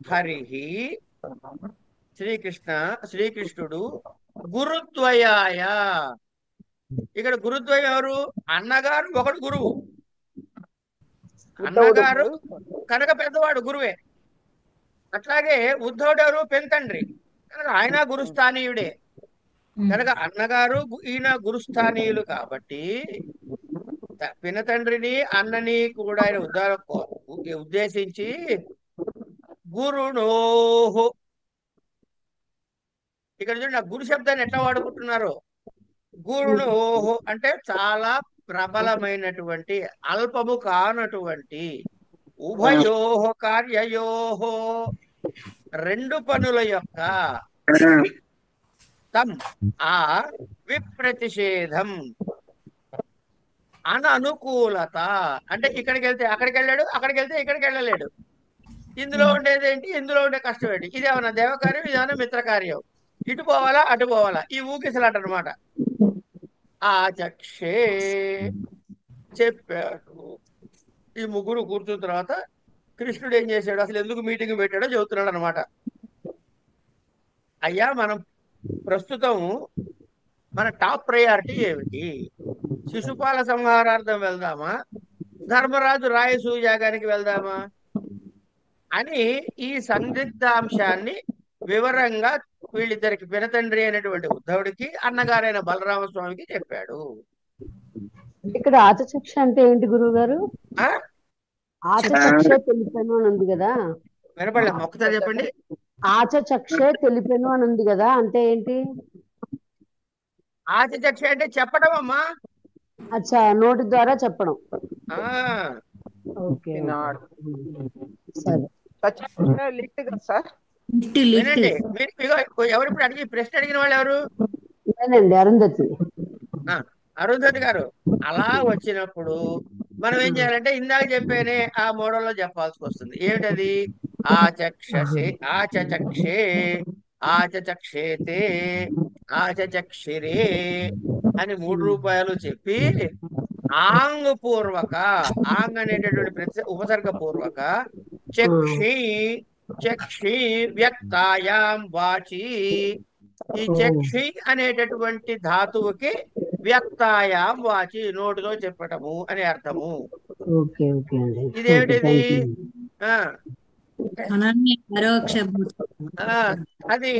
[SPEAKER 1] హరిహి శ్రీకృష్ణుడు గురుద్వయాయ. ఇక్కడ గురుద్వయం ఎవరు? అన్నగారు ఒకడు గురువు, అన్నగారు కనుక పెద్దవాడు గురువే. అట్లాగే ఉద్ధవుడు ఎవరు? పెంతండ్రి, కనుక ఆయన గురుస్థానీయుడే. కనుక అన్నగారు ఈయన గురుస్థానీయులు కాబట్టి పినతండ్రిని అన్నని కూడా ఆయన ఉద్దేశించి గురుణోహో. ఇక్కడ చూడండి, ఆ గురు శబ్దాన్ని ఎట్లా వాడుకుంటున్నారు. గురుణోహో అంటే చాలా ప్రబలమైనటువంటి, అల్పము కానటువంటి, ఉభయోహ కార్యయోహో 2 పనుల యొక్క తం ఆ విప్రతిషేధం అననుకూలత. అంటే ఇక్కడికి వెళ్తే అక్కడికి వెళ్ళాడు, అక్కడికి వెళ్తే ఇక్కడికి వెళ్ళలేడు. ఇందులో ఉండేది ఏంటి, ఇందులో ఉండే కష్టం ఏంటి? ఇదేమన్నా దేవకార్యం, ఇదేమన్నా మిత్రకార్యం. ఇటు పోవాలా అటు పోవాలా, ఈ ఊగిసలాట అనమాట. ఆ చక్షే చెప్పాడు. ఈ ముగ్గురు కూర్చున్న తర్వాత కృష్ణుడు ఏం చేశాడు, అసలు ఎందుకు మీటింగ్ పెట్టాడో చెబుతున్నాడు అనమాట. అయ్యా, మనం ప్రస్తుతం మన టాప్ ప్రయారిటీ ఏమిటి? శిశుపాల సంహారార్థం వెళ్దామా, ధర్మరాజు రాయసూయాగానికి వెళ్దామా అని ఈ సందిగ్ధాంశాన్ని వివరంగా వీళ్ళిద్దరికి పినతండ్రి అయినటువంటి ఉద్ధవుడికి, అన్నగారైన బలరామస్వామికి చెప్పాడు.
[SPEAKER 2] ఇక్కడ ఆచచక్ష అంటే ఏంటి గురువు గారు? ఆచచక్షే తెలిపాను అని ఉంది కదా.
[SPEAKER 1] వినపడలేదు, ఒక్కసారి చెప్పండి.
[SPEAKER 2] ఆచచక్షే తెలిపాను అని ఉంది కదా, అంటే ఏంటి?
[SPEAKER 1] ఆచచక్ష అంటే చెప్పడం అమ్మా.
[SPEAKER 2] అచ్చా, నోటి ద్వారా చెప్పడం. ఓకే, సరే.
[SPEAKER 1] వినండి, ఎవరు ఇప్పుడు అడిగి ప్రశ్న అడిగిన వాళ్ళు ఎవరు?
[SPEAKER 2] నేనండి, అరుంధతి.
[SPEAKER 1] అరుంధతి గారు. అలా వచ్చినప్పుడు మనం ఏం చేయాలంటే ఇందాక చెప్పేనే ఆ మోడల్లో చెప్పాల్సి వస్తుంది. ఏమిటది? ఆచక్షసే, ఆచచక్షే, ఆచచక్షేతే, ఆచచక్షిరే అని 3 రూపాయలు చెప్పి ఆంగ్ పూర్వక, ఆంగ్ అనేటటువంటి ఉపసర్గ పూర్వక చక్షి చక్షి వ్యక్తాయాం వాచి. ఈ చక్షి అనేటటువంటి ధాతువుకి వ్యక్తాయాం వాచి నోటితో చెప్పటము అని అర్థము.
[SPEAKER 2] ఓకే ఓకే అండి. ఓకే,
[SPEAKER 1] ఇదేమిటిది?
[SPEAKER 2] Thank you.
[SPEAKER 1] ఆ
[SPEAKER 4] అనన్య పరోక్ష
[SPEAKER 1] ఆ, అది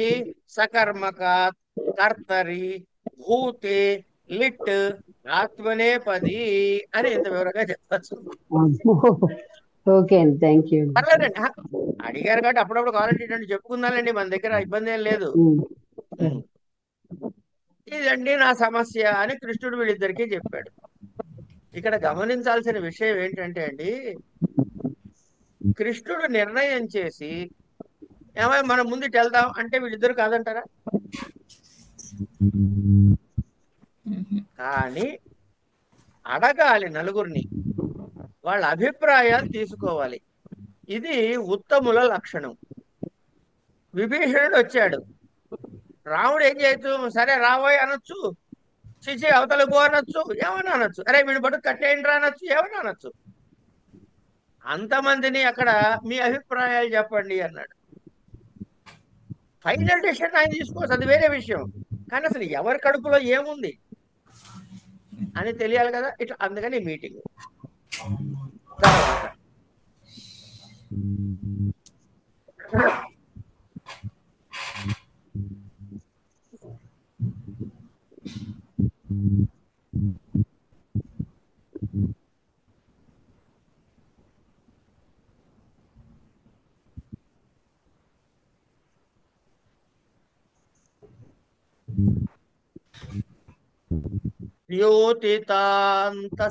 [SPEAKER 1] సకర్మకాత్ కర్తరి భూతే లిట్ ఆత్మనేపది అని ఇంత వివరంగా చెప్పచ్చు.
[SPEAKER 2] ఓకే అండి, థ్యాంక్ యూ.
[SPEAKER 1] పర్లేదండి. అడిగారు కాబట్టి అప్పుడప్పుడు కావాలంటే ఇటువంటి చెప్పుకుందానండి, మన దగ్గర ఇబ్బంది ఏం లేదు. ఇదండి నా సమస్య అని కృష్ణుడు వీళ్ళిద్దరికీ చెప్పాడు. ఇక్కడ గమనించాల్సిన విషయం ఏంటంటే అండి, కృష్ణుడు నిర్ణయం చేసి ఏమై మనం ముందుకు వెళ్దాం అంటే వీళ్ళిద్దరు కాదంటారా? కానీ అడగాలి నలుగురిని, వాళ్ళ అభిప్రాయాలు తీసుకోవాలి. ఇది ఉత్తముల లక్షణం. విభీషణుడు వచ్చాడు, రాముడు ఏం చేయొచ్చు? సరే రాబోయ్ అనొచ్చు, చిచి అవతలకు పో అనొచ్చు, ఏమన్నా అనొచ్చు, అరే వీడి పట్టు కట్టేయండి రా అనొచ్చు, ఏమన్నా అనొచ్చు. అంతమందిని అక్కడ మీ అభిప్రాయాలు చెప్పండి అన్నాడు. ఫైనల్ డెసిషన్ ఆయన తీసుకోవచ్చు, అది వేరే విషయం. కానీ అసలు ఎవరి కడుపులో ఏముంది అని తెలియాలి కదా. ఇట్లా అందుకని మీటింగ్. తర్వాత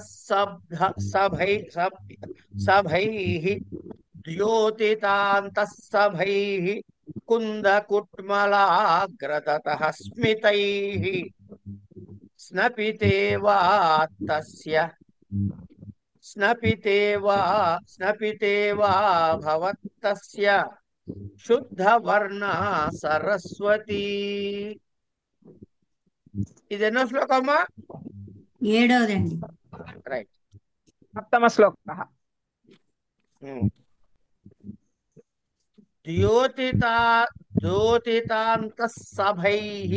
[SPEAKER 1] సభైః ద్యోతితాంతఃసభైః కుందకుట్మలాగ్రతతః స్మితైః స్నపితే వా భవత్తస్య శుద్ధవర్ణ సరస్వతి. ఇది ఎన్నో శ్లోకమ్మా?
[SPEAKER 4] 7వదండి.
[SPEAKER 1] రైట్.
[SPEAKER 5] సప్తమ శ్లోకః.
[SPEAKER 1] ద్యోతితాంతఃసభైః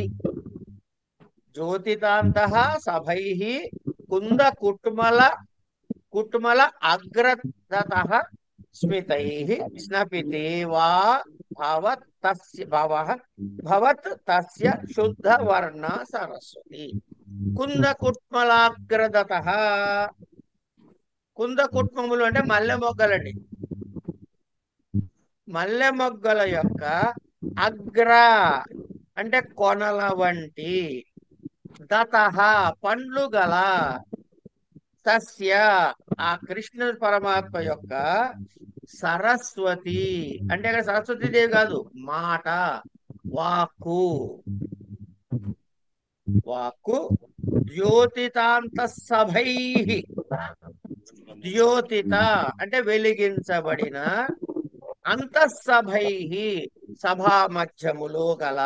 [SPEAKER 1] సభైః కుందకుట్మల అగ్రతతః స్మితైః స్నపితే వా భవత్ తస్య శుద్ధవర్ణ సరస్వతి. కుందకుట్మలాగ్రదతః. కుందకుట్మములు అంటే మల్లె మొగ్గలండి. మల్లె మొగ్గల యొక్క అగ్ర అంటే కొనల వంటి, దతః పండ్లు గల, తస్య ఆ కృష్ణ పరమాత్మ యొక్క సరస్వతి అంటే ఇక్కడ సరస్వతి దేవి కాదు, మాట, వాక్కు. ద్యోతితాంతఃసభైః. ద్యోతిత అంటే వెలిగించబడిన, అంతఃసభైః సభా మధ్యములో గల,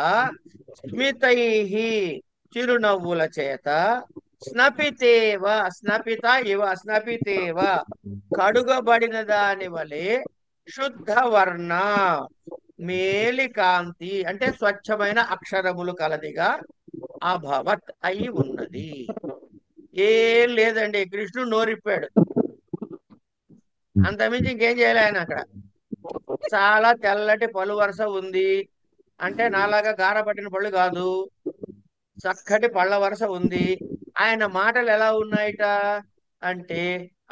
[SPEAKER 1] స్మితైః చిరునవ్వుల చేత, స్నపితేవ కడుగబడిన దాని వలె, శుద్ధవర్ణ మేలి కాంతి అంటే స్వచ్ఛమైన అక్షరములు కలదిగా అభవత్ అయి ఉన్నది. ఏం లేదండి, కృష్ణుడు నోరిప్పాడు, అంతమించి ఇంకేం చేయలే ఆయన. అక్కడ చాలా తెల్లటి పలు వరుస ఉంది అంటే నాలాగా గారపట్టిన పళ్ళు కాదు, చక్కటి పళ్ళ వరుస ఉంది. ఆయన మాటలు ఎలా ఉన్నాయిట అంటే,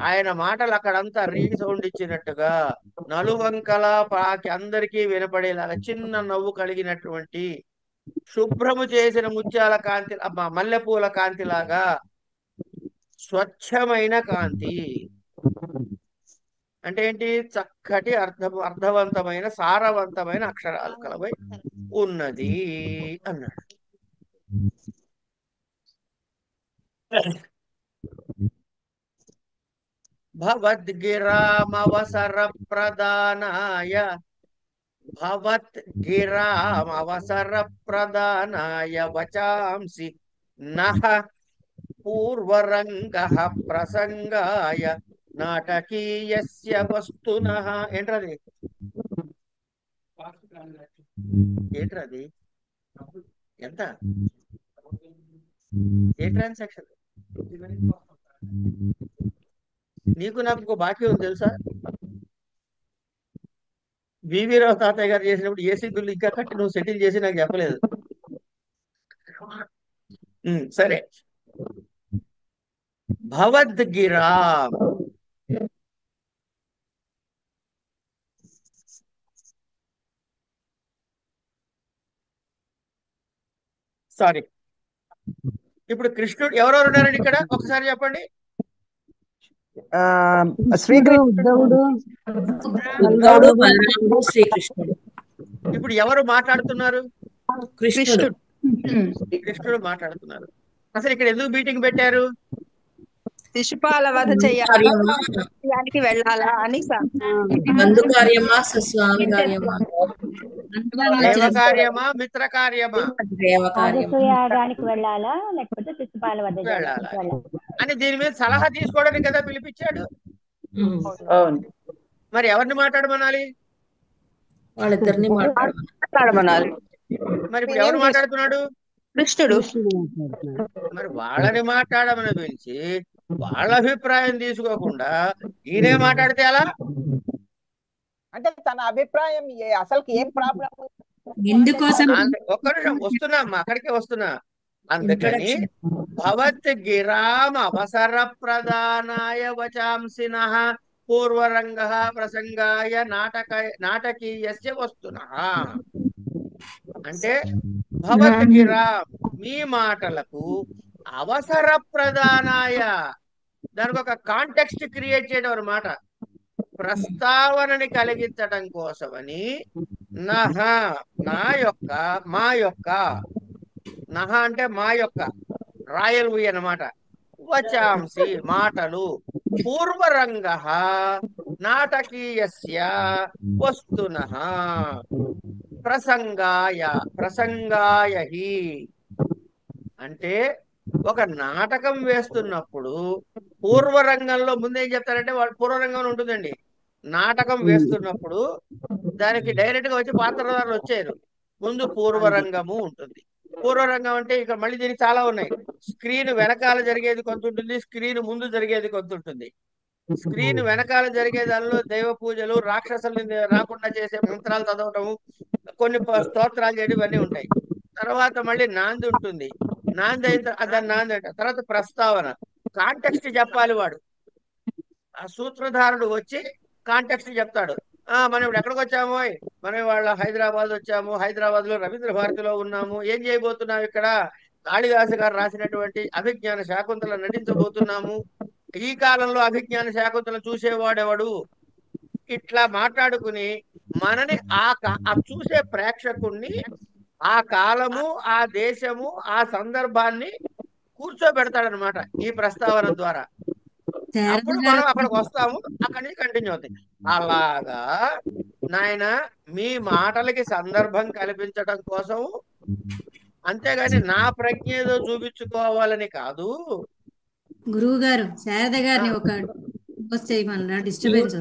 [SPEAKER 1] ఆయన మాటలు అక్కడంతా రీ సౌండ్ ఇచ్చినట్టుగా నలువంకలా పాకి అందరికీ వినపడేలాగా చిన్న నవ్వు కలిగినటువంటి, శుభ్రము చేసిన ముత్యాల కాంతి, మల్లెపూల కాంతిలాగా స్వచ్ఛమైన కాంతి. అంటే ఏంటి? చక్కటి అర్థవంతమైన సారవంతమైన అక్షరాలు కలవై ఉన్నది అన్నాడు. భవద్గిరామవసర ప్రదానాయ వచాంసి నః పూర్వరంగః ప్రసంగాయ నాటకీయస్య వస్తునః. ఏంటది? ఏంట్రా అది? ఎంత? ఏ ట్రాన్సాక్షన్? నీకు నాకు ఇంకో బాకీ ఉంది తెలుసా? వివి రావు తాతయ్య గారు చేసినప్పుడు ఏసీ బిల్లు ఇంకా కట్టి నువ్వు సెటిల్ చేసి నాకు చెప్పలేదు. సరే. భవద్గిరా సారీ, ఇప్పుడు కృష్ణుడు ఎవరెవరు ఉన్నారండి ఇక్కడ ఒకసారి చెప్పండి.
[SPEAKER 2] శ్రీకృష్ణుడు, ఉద్ధవుడు,
[SPEAKER 6] ఉద్ధవుడు, బలరాముడు, శ్రీకృష్ణుడు.
[SPEAKER 1] ఇప్పుడు ఎవరు మాట్లాడుతున్నారు?
[SPEAKER 6] కృష్ణుడు.
[SPEAKER 1] కృష్ణుడు మాట్లాడుతున్నారు. అసలు ఇక్కడ ఎందుకు మీటింగ్ పెట్టారు?
[SPEAKER 5] శిశుపాల వధ చెయ్యానికి వెళ్ళాలా అని
[SPEAKER 6] బంధు కార్యమా, స్వామి కార్యమా,
[SPEAKER 1] దేవ కార్యమా, మిత్ర కార్యమా?
[SPEAKER 6] దేవ కార్యమా.
[SPEAKER 9] రాజసూయాగానికి వెళ్ళాలా లేకపోతే శిశుపాల వద్ద
[SPEAKER 1] వెళ్ళాలా అని దీని మీద సలహా తీసుకోవడానికి కదా పిలిపించాడు. మరి ఎవరిని మాట్లాడమనాలి?
[SPEAKER 6] వాళ్ళిద్దరిని
[SPEAKER 5] మాట్లాడమనాలి.
[SPEAKER 1] మరి ఇప్పుడు ఎవరు మాట్లాడుతున్నాడు?
[SPEAKER 5] కృష్ణుడు.
[SPEAKER 1] మరి వాళ్ళని మాట్లాడమని పిలిచి వాళ్ళ అభిప్రాయం తీసుకోకుండా ఈయనే మాట్లాడితే ఎలా?
[SPEAKER 10] అంటే తన అభిప్రాయం అసలు ఏం ప్రాబ్లం?
[SPEAKER 4] ఎందుకోసం?
[SPEAKER 1] ఒక్క నిమిషం వస్తున్నా, అక్కడికే వస్తున్నా. అందుకని భవద్గిరామ అవసర ప్రధానాయ వచాంసినః పూర్వరంగ ప్రసంగాయ నాటకీయస్య వస్తునః. అంటే భవద్గిరా మీ మాటలకు అవసర ప్రధానాయ, దానికి ఒక కాంటెక్స్ట్ క్రియేట్ చేయడం అన్నమాట. ప్రస్తావనని కలిగించడం కోసమని నహ నా యొక్క, మా యొక్క, నహ అంటే మా యొక్క, రాయల్ వి అన్నమాట. వచాంసి మాటలు, పూర్వరంగ నాటకీయస్య వస్తునః ప్రసంగాయ, ప్రసంగాయ హి అంటే ఒక నాటకం వేస్తున్నప్పుడు పూర్వరంగంలో ముందేం చెప్తారంటే వాళ్ళు పూర్వరంగంలో ఉంటుందండి. నాటకం వేస్తున్నప్పుడు దానికి డైరెక్ట్ గా వచ్చి పాత్రధారులు వచ్చారు. ముందు పూర్వరంగము ఉంటుంది. పూర్వరంగం అంటే ఇక్కడ మళ్ళీ దీనికి చాలా ఉన్నాయి. స్క్రీన్ వెనకాల జరిగేది కొంత ఉంటుంది, స్క్రీన్ ముందు జరిగేది కొంత ఉంటుంది. స్క్రీన్ వెనకాల జరిగే దానిలో దైవ పూజలు, రాక్షసుల్ని రాకుండా చేసే మంత్రాలు చదవటము, కొన్ని స్తోత్రాలు చేయడం ఇవన్నీ ఉంటాయి. తర్వాత మళ్ళీ నాంది ఉంటుంది. నాంది అయిన దాన్ని నాంది అంట. తర్వాత ప్రస్తావన, కాంటెక్స్ట్ చెప్పాలి వాడు. ఆ సూత్రధారుడు వచ్చి కాంటెక్స్ట్ చెప్తాడు. మనం ఇప్పుడు ఎక్కడికి వచ్చాము? మనం వాళ్ళ హైదరాబాద్ వచ్చాము. హైదరాబాద్ లో రవీంద్ర భారతిలో ఉన్నాము. ఏం చేయబోతున్నాము? ఇక్కడ కాళిదాసు గారు రాసినటువంటి అభిజ్ఞాన శాకుంతల నటించబోతున్నాము. ఈ కాలంలో అభిజ్ఞాన శాకుంతలం చూసేవాడెవడు? ఇట్లా మాట్లాడుకుని మనని ఆ చూసే ప్రేక్షకుణ్ణి ఆ కాలము, ఆ దేశము, ఆ సందర్భాన్ని కూర్చోబెడతాడనమాట ఈ ప్రస్తావన ద్వారా. అప్పుడు మనం అక్కడికి వస్తాము, అక్కడి నుంచి కంటిన్యూ అవుతాయి. అలాగా నాయన మీ మాటలకి సందర్భం కల్పించడం కోసం, అంతేగాని నా ప్రజ్ఞ ఏదో చూపించుకోవాలని కాదు.
[SPEAKER 4] గురువు గారు శారద గారిని ఒక పోస్ట్ చేయమన్నా, డిస్టర్బెన్స్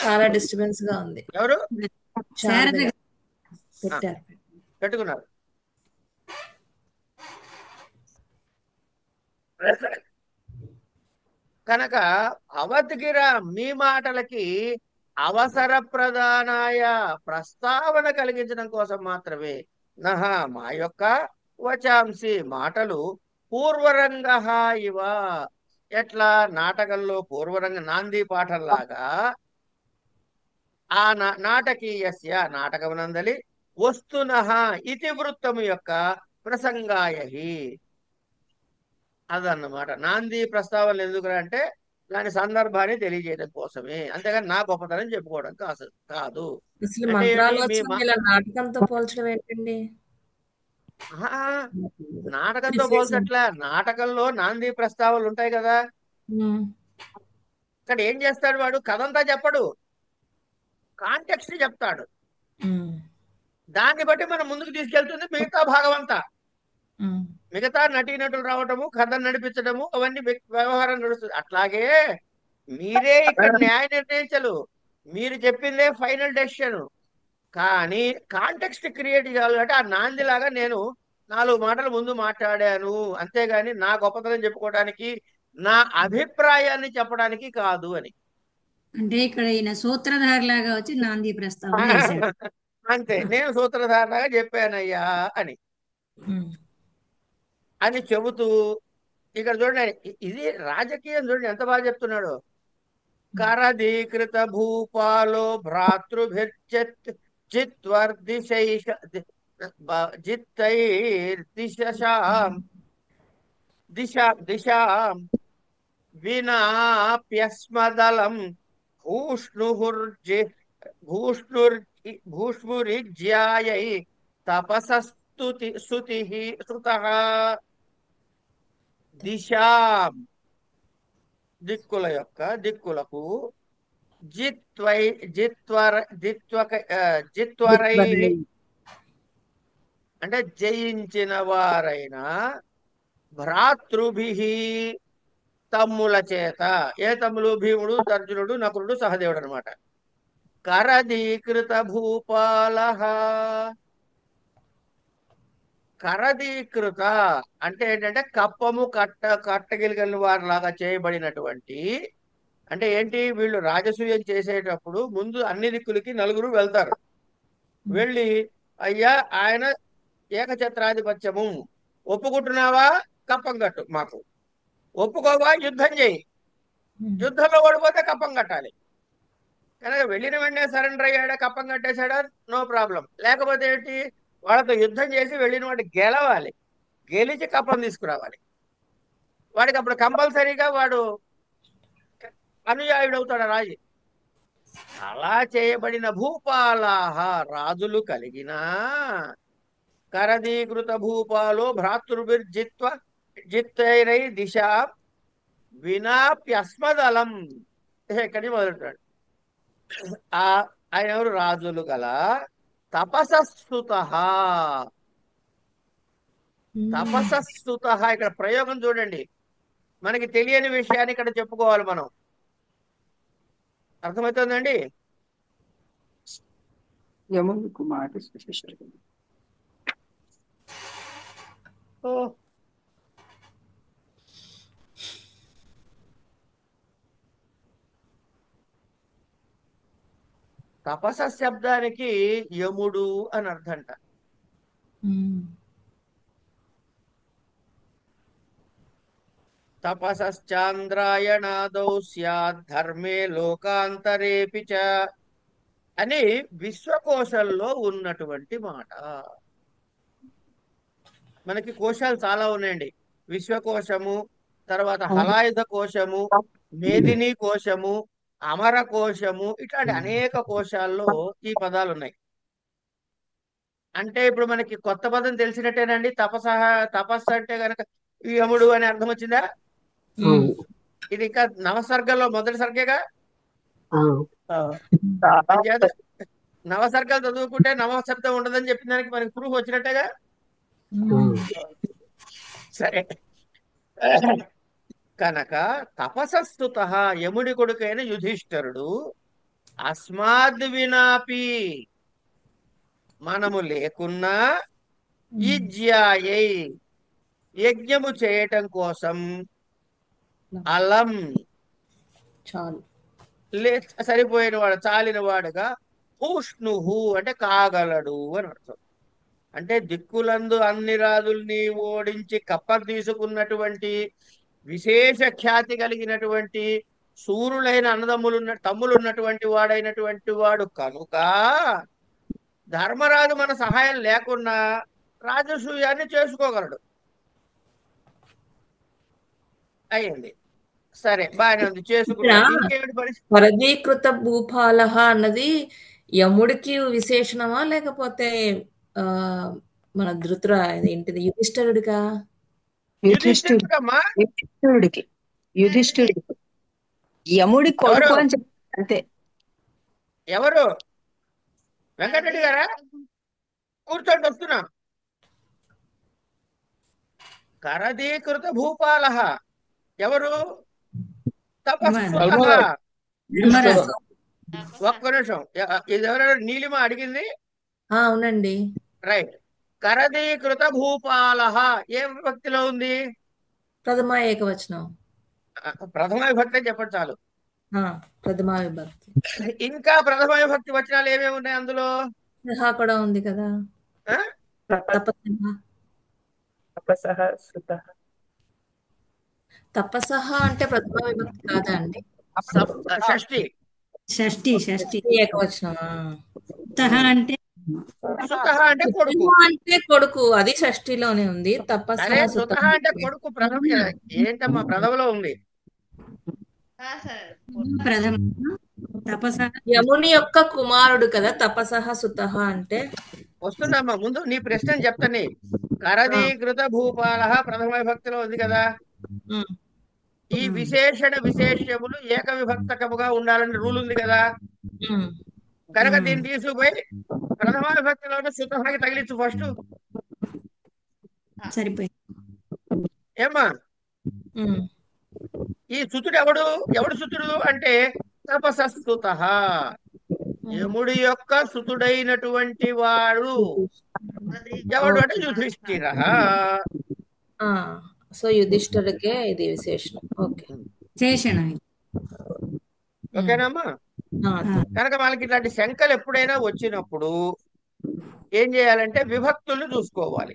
[SPEAKER 6] చాలా డిస్టర్బెన్స్ గా ఉంది.
[SPEAKER 1] ఎవరు?
[SPEAKER 4] శారద
[SPEAKER 1] పెట్టుకున్నారు. కనుక అవద్గిర మీ మాటలకి అవసర ప్రధానాయ ప్రస్తావన కలిగించడం కోసం మాత్రమే. నహ మా యొక్క వచాంసి మాటలు పూర్వరంగ ఇవ, ఎట్లా నాటకంలో పూర్వరంగ నాంది పాఠంలాగా ఆ నాటకీయస్య నాటకమునందలి వస్తునః ఇతివృత్తము యొక్క ప్రసంగాయహి. అదన్నమాట. నాంది ప్రస్తావనలు ఎందుకు అంటే దాని సందర్భాన్ని తెలియజేయడం కోసమే, అంతేగాని నా గొప్పతనం చెప్పుకోవడం కాదు.
[SPEAKER 6] అసలు మంత్రాలోచన ఇలా నాటకంతో పోల్చడం ఏంటండి?
[SPEAKER 1] నాటకంతో పోల్చట్లా. నాటకంలో నాంది ప్రస్తావనలు ఉంటాయి కదా. ఇక్కడ ఏం చేస్తాడు వాడు? కథంతా చెప్పడు, కాంటెక్స్ట్ చెప్తాడు. దాన్ని బట్టి మనం ముందుకు తీసుకెళ్తుంది మిగతా భాగం అంతా. మిగతా నటీనటులు రావటము, కథ నడిపించడము, అవన్నీ వ్యవహారం నడుస్తుంది. అట్లాగే మీరే ఇక్కడ న్యాయ నిర్ణయించలు, మీరు చెప్పిందే ఫైనల్ డెసిషన్. కానీ కాంటెక్స్ట్ క్రియేట్ చేయాలంటే ఆ నాందిలాగా నేను 4 మాటలు ముందు మాట్లాడాను, అంతేగాని నా గొప్పతనం చెప్పుకోవడానికి, నా అభిప్రాయాన్ని చెప్పడానికి కాదు అని.
[SPEAKER 4] అంటే ఇక్కడ ఈయన సూత్రధారిలాగా వచ్చి నాంది ప్రస్తావన చేశాడు.
[SPEAKER 1] అంతే, నేను సూత్రధారణగా చెప్పానయ్యా అని అని చెబుతూ ఇక్కడ చూడండి, ఇది రాజకీయం చూడండి ఎంత బాగా చెప్తున్నాడు. కరదీకృత భూపాలో భ్రాతృభిర్చిత్ చిత్వర్దిశైష జిత్తైర్దిశాం దిశాం వినాప్యస్మదలం భూష్ణుర్జి భూష్మురిజ్యాయై తపసస్తుతి సుతః దిశాం దిక్కుల యొక్క దిక్కులకు జిత్వరై అంటే జయించిన వారైన భ్రాతృభి తమ్ముల చేత, ఏ తమ్ములు? భీముడు, అర్జునుడు, నకులుడు, సహదేవుడు అనమాట. కరదీకృత భూపాల, కరదీకృత అంటే ఏంటంటే కప్పము కట్టగిలిగిన వారిలాగా చేయబడినటువంటి, అంటే ఏంటి? వీళ్ళు రాజసూయం చేసేటప్పుడు ముందు అన్ని దిక్కులకి 4 వెళ్తారు. వెళ్ళి అయ్యా ఆయన ఏకఛత్రాధిపత్యము ఒప్పుకుంటున్నావా? కప్పం కట్టు మాకు. ఒప్పుకోవా? యుద్ధం చేయి. యుద్ధంలో ఓడిపోతే కప్పం కట్టాలి. కనుక వెళ్ళిన వెంటనే సరెండర్ అయ్యాడా, కప్పం కట్టేశాడా, నో ప్రాబ్లం. లేకపోతే ఏంటి? వాళ్ళతో యుద్ధం చేసి వెళ్ళిన వాడు గెలవాలి, గెలిచి కప్పం తీసుకురావాలి. వాడికి అప్పుడు కంపల్సరీగా వాడు అనుయాయుడు అవుతాడు రాజు. అలా చేయబడిన భూపాలాహ రాజులు కలిగిన కరదీకృత భూపాలో జిత్తైరై దిశ వినాప్యస్మదలం. ఇక్కడి మొదలుతాడు. ఆయన ఎవరు? రాజులు గల తపసస్తుత. తపసస్తుత ఇక్కడ ప్రయోగం చూడండి. మనకి తెలియని విషయాన్ని ఇక్కడ చెప్పుకోవాలి మనం. అర్థమవుతుందండి? తపస శబ్దానికి యముడు అని అర్థంట. తపసశ్చాంద్రాయణాదౌ స్యాద్ ధర్మే లోకాంతరేపి చ అని విశ్వకోశంలో ఉన్నటువంటి మాట. మనకి కోశాలు చాలా ఉన్నాయండి. విశ్వకోశము, తర్వాత హలాయుధ కోశము, మేదిని కోశము, అమర కోశము, ఇట్లాంటి అనేక కోశాల్లో ఈ పదాలు ఉన్నాయి. అంటే ఇప్పుడు మనకి కొత్త పదం తెలిసినట్టేనండి. తపస్సు అంటే గనక ఈ యముడు అని అర్థం వచ్చిందా? ఇది ఇంకా నవసర్గంలో మొదటి సర్గేగా. నవసర్గాలు చదువుకుంటే నవశబ్దం ఉండదని చెప్పిన దానికి మనకి ప్రూఫ్ వచ్చినట్టేగా. సరే, కనుక తపసస్తుత యముడి కొడుకైన యుధిష్ఠిరుడు అస్మాద్ వినాపి మనము లేకున్నా ఈజ్యాయై యజ్ఞము చేయటం కోసం అలం సరిపోయిన వాడు, చాలిన వాడుగా పూష్ణుహు అంటే కాగలడు అని అర్థం. అంటే దిక్కులందు అన్ని రాజుల్ని ఓడించి కప్పకు తీసుకున్నటువంటి విశేష ఖ్యాతి కలిగినటువంటి సూర్యులైన తమ్ములు ఉన్నటువంటి వాడైనటువంటి వాడు కనుక ధర్మరాజు మన సహాయం లేకున్నా రాజసూయాన్ని చేసుకోగలడు. అయ్యింది. సరే, బాగానే ఉంది, చేసుకున్నాడు. ఇంకేమిటి పరిస్థితి?
[SPEAKER 6] పరదీకృత భూపాలహ అన్నది యముడికి విశేషణమా లేకపోతే మన ఏంటిది యుధిష్ఠిరుడికా?
[SPEAKER 5] యుధిష్ఠిరుడికి యముడి కొడుకు అని చెప్పారు అంతే.
[SPEAKER 1] ఎవరు? వెంకటరెడ్డి గారా? కూర్చోండి, వస్తున్నా. కరదీకృత భూపాలహ ఎవరు? తపస్సు. ఒక్క నిమిషం. ఇది ఎవరైనా నీలిమ అడిగింది?
[SPEAKER 6] అవునండి.
[SPEAKER 1] రైట్. కరదీకృత భూపాల ఏ విభక్తిలో ఉంది?
[SPEAKER 6] ప్రథమ ఏకవచనం.
[SPEAKER 1] ప్రథమ విభక్తి అని చెప్పండి చాలు.
[SPEAKER 6] ప్రథమ విభక్తి.
[SPEAKER 1] ఇంకా ప్రథమ విభక్తి వచనాలు ఏమేమి ఉన్నాయి అందులో?
[SPEAKER 6] సహా కూడా ఉంది కదా. తపసహ అంటే ప్రథమ విభక్తి కాదా అండి?
[SPEAKER 1] షష్ఠి.
[SPEAKER 4] షష్ఠి షష్ఠి
[SPEAKER 6] ఏకవచనమా?
[SPEAKER 4] సుతః అంటే
[SPEAKER 1] సుతః అంటే కొడుకు.
[SPEAKER 6] అంటే కొడుకు, అది షష్ఠిలోనే ఉంది. తపస్స
[SPEAKER 1] అరే సుతః అంటే కొడుకు ప్రథమ. ఏంటమ్మా ప్రథమలో ఉంది?
[SPEAKER 4] ప్రథమ తపస.
[SPEAKER 6] యముని యొక్క కుమారుడు కదా తపసహ సుతః అంటే.
[SPEAKER 1] వస్తుందమ్మా, ముందు నీ ప్రశ్న చెప్తాను. కరదీకృత భూపాల ప్రథమ విభక్తిలో ఉంది కదా. ఈ విశేషణ విశేషములు ఏక విభక్తకముగా ఉండాలని రూల్ ఉంది కదా. కనుక దీన్ని తీసుకుపోయి ప్రథమ విభక్తిలోనే సుతహాకి తగిలించు ఫస్ట్.
[SPEAKER 4] సరిపోయింది.
[SPEAKER 1] ఏమ్మా ఈ సుతుడు ఎవడు సుతుడు అంటే తపసస్తుత, యముడి యొక్క సుతుడైనటువంటి వాడు ఎవడు అంటే యుధిష్ఠిర.
[SPEAKER 6] సో యుధిష్ఠిరకే ఇది విశేషణం. ఓకే,
[SPEAKER 4] విశేషణం.
[SPEAKER 1] ఓకేనమ్మా. కనుక మనకి ఇట్లాంటి శంకలు ఎప్పుడైనా వచ్చినప్పుడు ఏం చేయాలంటే విభక్తులు చూసుకోవాలి.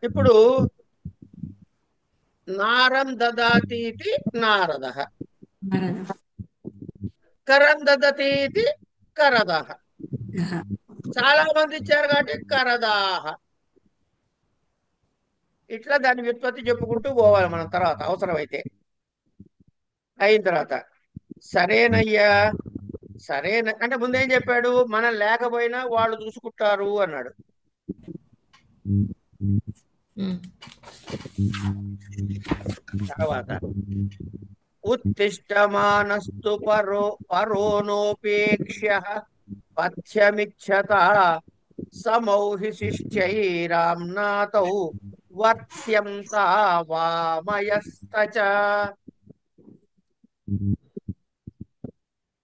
[SPEAKER 1] ఇప్పుడు నారం దదాతీతి నారద, కరం దదతీతి కరదః. చాలా మంది ఇచ్చారు కాబట్టి కరదాహ. ఇట్లా దాని వ్యుత్పత్తి చెప్పుకుంటూ పోవాలి మనం తర్వాత అవసరమైతే. అయిన తర్వాత సరేనయ్యా, సరేన అంటే ముందేం చెప్పాడు, మనం లేకపోయినా వాళ్ళు చూసుకుంటారు అన్నాడు. తర్వాత ఉత్తిష్టమానస్తు పరోనోపేక్ష్య పథ్యమిచ్చత సమౌహిశిష్యైరామ్నాతౌ వర్త్యం వామయస్తచ.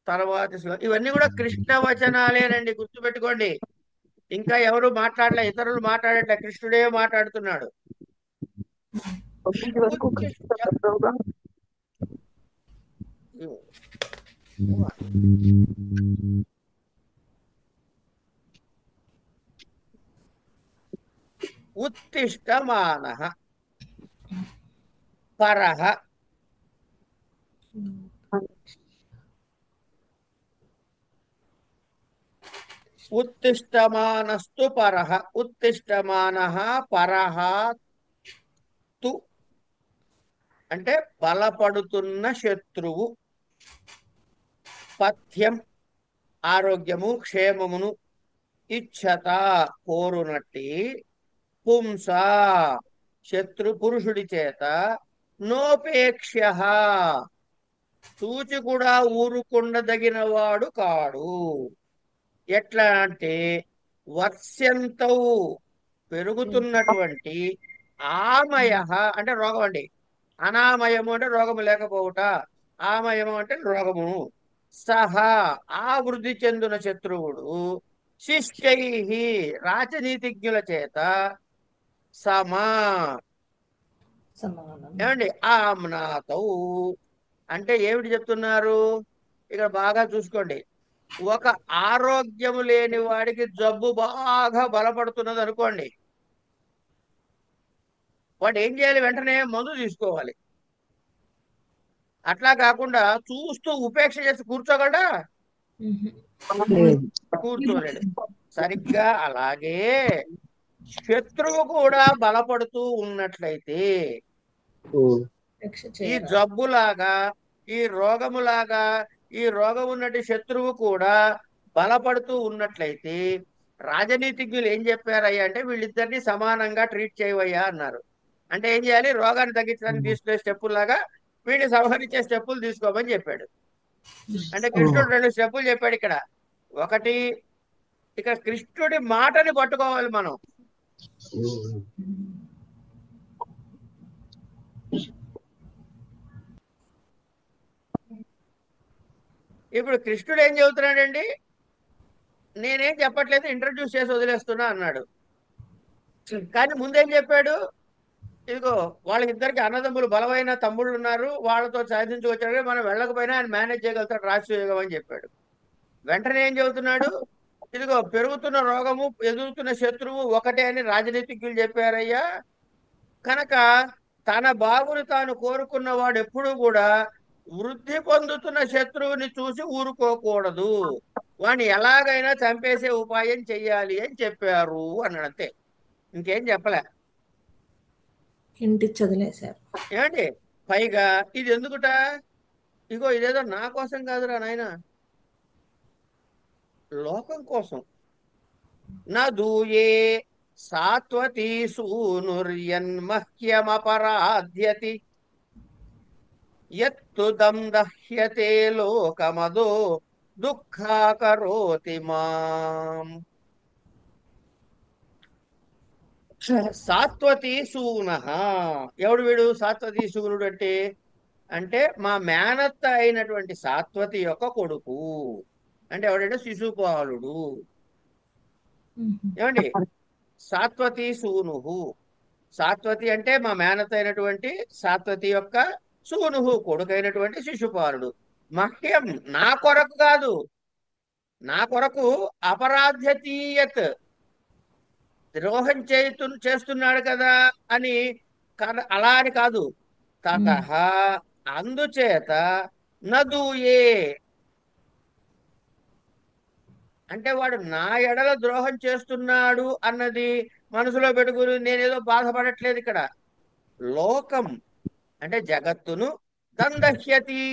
[SPEAKER 1] తర్వాత ఇవన్నీ కూడా కృష్ణ వచనాలేనండి, గుర్తుపెట్టుకోండి. ఇంకా ఎవరు మాట్లాడలే, ఇతరులు మాట్లాడట్లే, కృష్ణుడే మాట్లాడుతున్నాడు. ఉత్తిష్టమానః పరః ఉత్తిష్టమానస్తు పరః. ఉత్తిష్టమానః పరః తు అంటే బలపడుతున్న శత్రువు. పథ్యం ఆరోగ్యము క్షేమమును, ఇచ్చత కోరునట్టి, పుంస శత్రు పురుషుడి చేత, నోపేక్ష్య చూచి కూడా ఊరుకుండదగిన వాడు కాడు. ఎట్లా అంటే వర్ష్యంతౌ పెరుగుతున్నటువంటి, ఆమయ అంటే రోగం అండి, అనామయము అంటే రోగము లేకపోవుట, ఆమయము అంటే రోగము. సహా ఆ వృద్ధి చెందిన శత్రువుడు, శిష్యై రాజనీతిజ్ఞుల చేత, సమా ఏమండి ఆమ్నాతౌ అంటే ఏమిటి చెప్తున్నారు ఇక్కడ బాగా చూసుకోండి. ఒక ఆరోగ్యము లేని వాడికి జబ్బు బాగా బలపడుతున్నది అనుకోండి, వాడు ఏం చేయాలి, వెంటనే మందు తీసుకోవాలి. అట్లా కాకుండా చూస్తూ ఉపేక్ష చేసి కూర్చోగలడా? కూర్చోలేడు. సరిగ్గా అలాగే శత్రువు కూడా బలపడుతూ ఉన్నట్లయితే, ఈ జబ్బులాగా, ఈ రోగములాగా, ఈ రోగం ఉన్నట్టు శత్రువు కూడా బలపడుతూ ఉన్నట్లయితే, రాజనీతిజ్ఞులు ఏం చెప్పారయ్యా అంటే వీళ్ళిద్దరిని సమానంగా ట్రీట్ చేయవయ్యా అన్నారు. అంటే ఏం చేయాలి, రోగాన్ని తగ్గించడానికి తీసుకునే స్టెప్పులాగా వీడిని సంహరించే స్టెప్పులు తీసుకోమని చెప్పాడు. అంటే కృష్ణుడు 2 స్టెప్పులు చెప్పాడు ఇక్కడ. ఒకటి, ఇక్కడ కృష్ణుడి మాటని పట్టుకోవాలి మనం. ఇప్పుడు కృష్ణుడు ఏం చెబుతున్నాడండి, నేనేం చెప్పట్లేదు, ఇంట్రడ్యూస్ చేసి వదిలేస్తున్నా అన్నాడు. కానీ ముందేం చెప్పాడు, ఇదిగో వాళ్ళకిద్దరికి అన్నదమ్ములు బలమైన తమ్ముళ్ళు ఉన్నారు, వాళ్ళతో సాధించి వచ్చాడు, మనం వెళ్ళకపోయినా ఆయన మేనేజ్ చేయగలుగుతాడు రాజయోగం అని చెప్పాడు. వెంటనే ఏం చెబుతున్నాడు, ఇదిగో పెరుగుతున్న రోగము ఎదుగుతున్న శత్రువు ఒకటే అని రాజనీతిజ్ఞులు చెప్పారయ్యా. కనుక తన బాగుని తాను కోరుకున్న వాడు ఎప్పుడూ కూడా వృద్ధి పొందుతున్న శత్రువుని చూసి ఊరుకోకూడదు, వాడిని ఎలాగైనా చంపేసే ఉపాయం చెయ్యాలి అని చెప్పారు అన్నాడు. అంతే, ఇంకేం చెప్పలే.
[SPEAKER 6] ఇంటి చదిలేశారు.
[SPEAKER 1] ఏమండి, పైగా ఇది ఎందుకుట, ఇగో ఇదేదో నా కోసం కాదురా నాయన, లోకం కోసం. నూయే సాత్వతీ సూనుర్యన్మహ్యమపరాధ్యతి యత్తు దహ్యతే లోకమదో దుఃఖాకరోతి మాం. సాత్వతీ సూనః, ఎవడు వీడు సాత్వతీ సూనుడు అంటే, అంటే మా మేనత్త అయినటువంటి సాత్వతి యొక్క కొడుకు. అంటే ఎవడంటే శిశుపాలుడు. ఏమండి, సాత్వతి సూనుహు, సాత్వతి అంటే మా మేనత్త అయినటువంటి సాత్వతి యొక్క సూనుహు కొడుకైనటువంటి శిశుపాలుడు. మహ్యం నా కొరకు కాదు, నా కొరకు అపరాధ్యతీయత్ ద్రోహం చేస్తున్నాడు కదా అని, అలా అని కాదు. తతః అందుచేత నదూయే, అంటే వాడు నా ఎడల ద్రోహం చేస్తున్నాడు అన్నది మనసులో పెట్టుకుని నేనేదో బాధపడట్లేదు. ఇక్కడ లోకం అంటే జగత్తును దందహ్యతి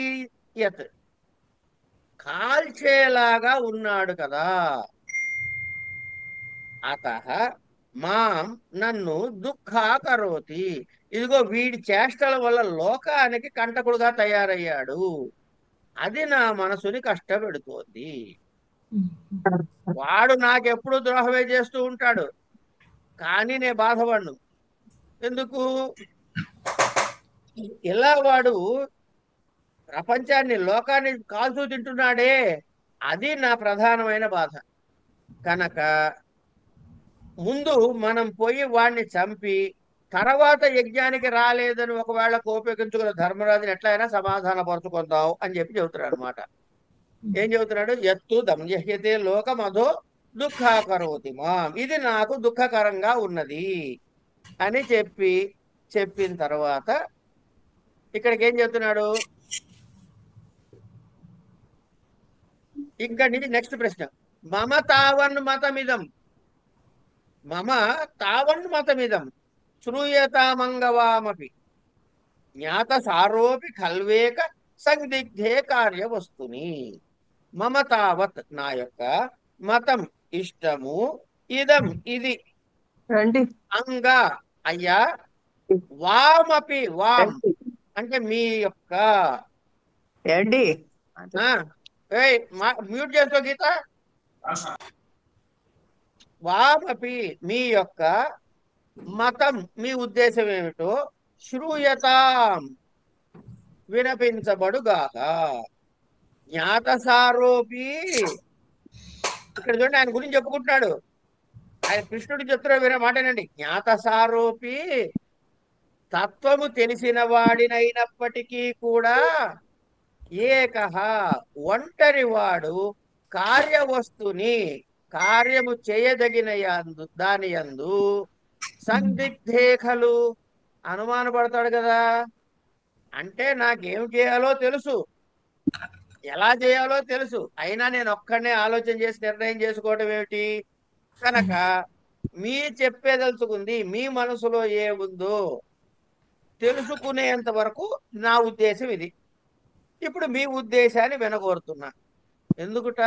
[SPEAKER 1] యత్ కాల్చేలాగా ఉన్నాడు కదా. అతః మాం నన్ను దుఃఖాకరోతి, ఇదిగో వీడి చేష్టల వల్ల లోకానికి కంటకుడుగా తయారయ్యాడు, అది నా మనసుని కష్టపెడుతోంది. వాడు నాకెప్పుడు ద్రోహమే చేస్తూ ఉంటాడు, కానీ నేను బాధపడను. ఎందుకు, ఇలా వాడు ప్రపంచాన్ని లోకాన్ని కాల్చూ తింటున్నాడే, అది నా ప్రధానమైన బాధ. కనుక ముందు మనం పోయి వాడిని చంపి తర్వాత యజ్ఞానికి రాలేదని ఒకవేళ కోపగించుకున్న ధర్మరాజుని ఎట్లయినా సమాధాన పరుచుకుందాం అని చెప్పి చెబుతున్నాడు అనమాట. ఏం చెబుతున్నాడు, ఎత్తు దమ్యహ్యతే లోకమధో దుఃఖాకరోతి మాం, ఇది నాకు దుఃఖకరంగా ఉన్నది అని చెప్పిన తర్వాత ఇక్కడికి ఏం చెప్తున్నాడు, ఇక్కడి నుంచి నెక్స్ట్ ప్రశ్న. మమ తావన్ మతమిదం, మమ తావన్ మతమిదం శ్రూయతామంగవామపి జ్ఞాత సారోపి ఖల్వేక సందిగ్ధే కార్య వస్తుని. మమ తావత్ నా యొక్క, మతం ఇష్టము, ఇదం ఇది, అంగ అయ్యా, వామపి వామ్ అంటే మీ యొక్క,
[SPEAKER 10] ఏంటి
[SPEAKER 1] మ్యూట్ చేసుకో గీత, వామపి మీ యొక్క, మతం మీ ఉద్దేశం ఏమిటో, శ్రూయతాం వినపించబడుగాక, జ్ఞాతసారోపి, ఇక్కడ చూడండి ఆయన గురించి చెప్పుకుంటున్నాడు, ఆయన కృష్ణుడు చెప్తున్నాడు, వినే మాటేనండి. జ్ఞాతసారోపి, తత్వము తెలిసిన వాడినైనప్పటికీ కూడా, ఏకహ ఒంటరి వాడు, కార్యవస్తుని కార్యము చేయదగిన దాని యందు, సందిగ్ధేఖలు అనుమానపడతాడు కదా. అంటే నాకేం చేయాలో తెలుసు, ఎలా చేయాలో తెలుసు, అయినా నేను ఒక్కడనే ఆలోచన చేసి నిర్ణయం చేసుకోవడం ఏమిటి. కనుక మీ చెప్పేదలుచుకుంది మీ మనసులో ఏముందో తెలుసుకునేంత వరకు నా ఉద్దేశం ఇది. ఇప్పుడు మీ ఉద్దేశాన్ని వినగోరుతున్నా. ఎందుకుట,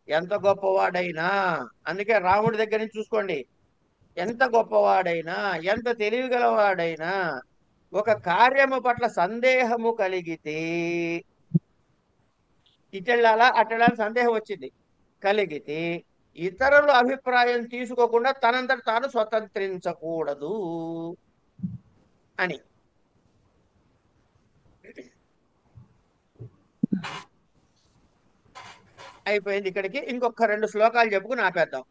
[SPEAKER 1] ఎంత గొప్పవాడైనా, అందుకే రాముడి దగ్గర నుంచి చూసుకోండి, ఎంత గొప్పవాడైనా ఎంత తెలివిగలవాడైనా ఒక కార్యము పట్ల సందేహము కలిగితే, ఇటెళ్ళాలా అటెళ్ళాలని సందేహం వచ్చింది, కలిగితే ఇతరుల అభిప్రాయం తీసుకోకుండా తనంతట తాను స్వతంత్రించకూడదు అని. అయిపోయింది ఇక్కడికి. ఇంకొక 2 శ్లోకాలు చెప్పుకుని ఆపేద్దాం.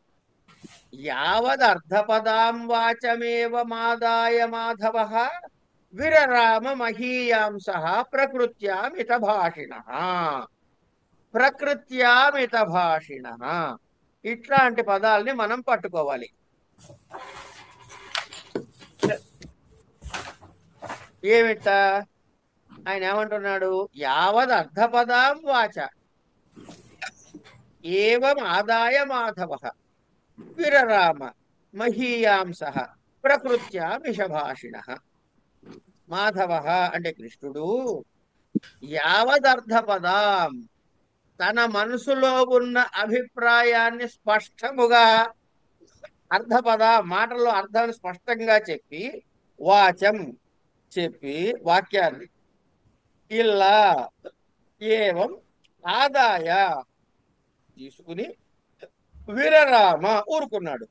[SPEAKER 1] యావదర్ధపదాం వాచమేవ మాదాయ మాధవః విరరామ మహీయాంసః ప్రకృత్యామితభాషిణః. ప్రకృత్యామితభాషిణః ఇట్లాంటి పదాలని మనం పట్టుకోవాలి. ఏమిట ఆయన ఏమంటున్నాడు? యావద్ అర్ధపదాం వాచ ఏవం ఆదాయ మాధవః విరరామ మహీయాంసః ప్రకృత్యా మిషభాషిణః. మాధవః అంటే కృష్ణుడు యావదర్ధపదాం తన మనసులో ఉన్న అభిప్రాయాన్ని స్పష్టముగా అర్ధపద మాటల్లో అర్థాన్ని స్పష్టంగా చెప్పి వాచం చెప్పి వాక్యాన్ని ఇలా ఏవం ఆదాయ తీసుకుని విరరామ ఊరుకున్నాడు.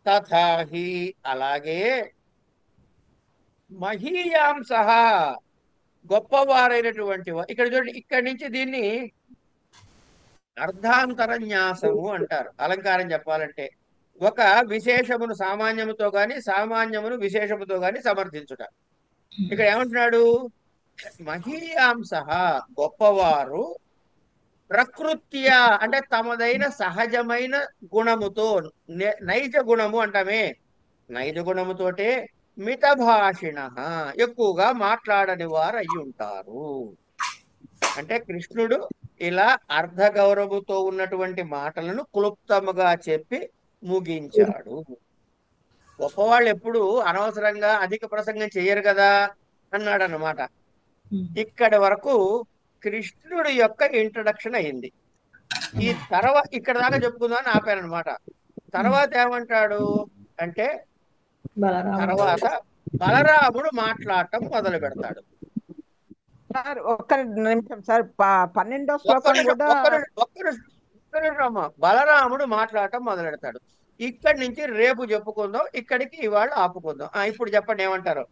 [SPEAKER 1] తథాహి అలాగే మహీయాంస గొప్పవారైనటువంటి ఇక్కడ చూడండి, ఇక్కడి నుంచి దీన్ని అర్ధాంతరన్యాసము అంటారు. అలంకారం చెప్పాలంటే ఒక విశేషమును సామాన్యముతో గాని సామాన్యమును విశేషముతో గాని సమర్థించుట. ఇక్కడ ఏమంటున్నాడు? మహీయాంస గొప్పవారు ప్రకృత్యా అంటే తమదైన సహజమైన గుణముతో, నైజ గుణము అంటామే, నైజ గుణముతోటే మితభాషిణ ఎక్కువగా మాట్లాడని వారు అయి ఉంటారు. అంటే కృష్ణుడు ఇలా అర్ధ గౌరవముతో ఉన్నటువంటి మాటలను క్లుప్తముగా చెప్పి ముగించాడు. గొప్పవాళ్ళు ఎప్పుడు అనవసరంగా అధిక ప్రసంగం చెయ్యరు కదా అన్నాడు అన్నమాట. ఇక్కడి వరకు కృష్ణుడి యొక్క ఇంట్రడక్షన్ అయింది. ఈ తర్వాత ఇక్కడ దాకా చెప్పుకుందామని ఆపాను అనమాట. తర్వాత ఏమంటాడు అంటే తర్వాత బలరాముడు మాట్లాడటం మొదలు పెడతాడు.
[SPEAKER 5] సార్ ఒక్క నిమిషం సార్, 12వ శ్లోకం కూడా
[SPEAKER 1] ఒక్క నిమిషం బలరాముడు మాట్లాడటం మొదలెడతాడు. ఇక్కడి నుంచి రేపు చెప్పుకుందాం, ఇక్కడికి ఇవాళ ఆపుకుందాం. ఇప్పుడు చెప్పండి ఏమంటారు?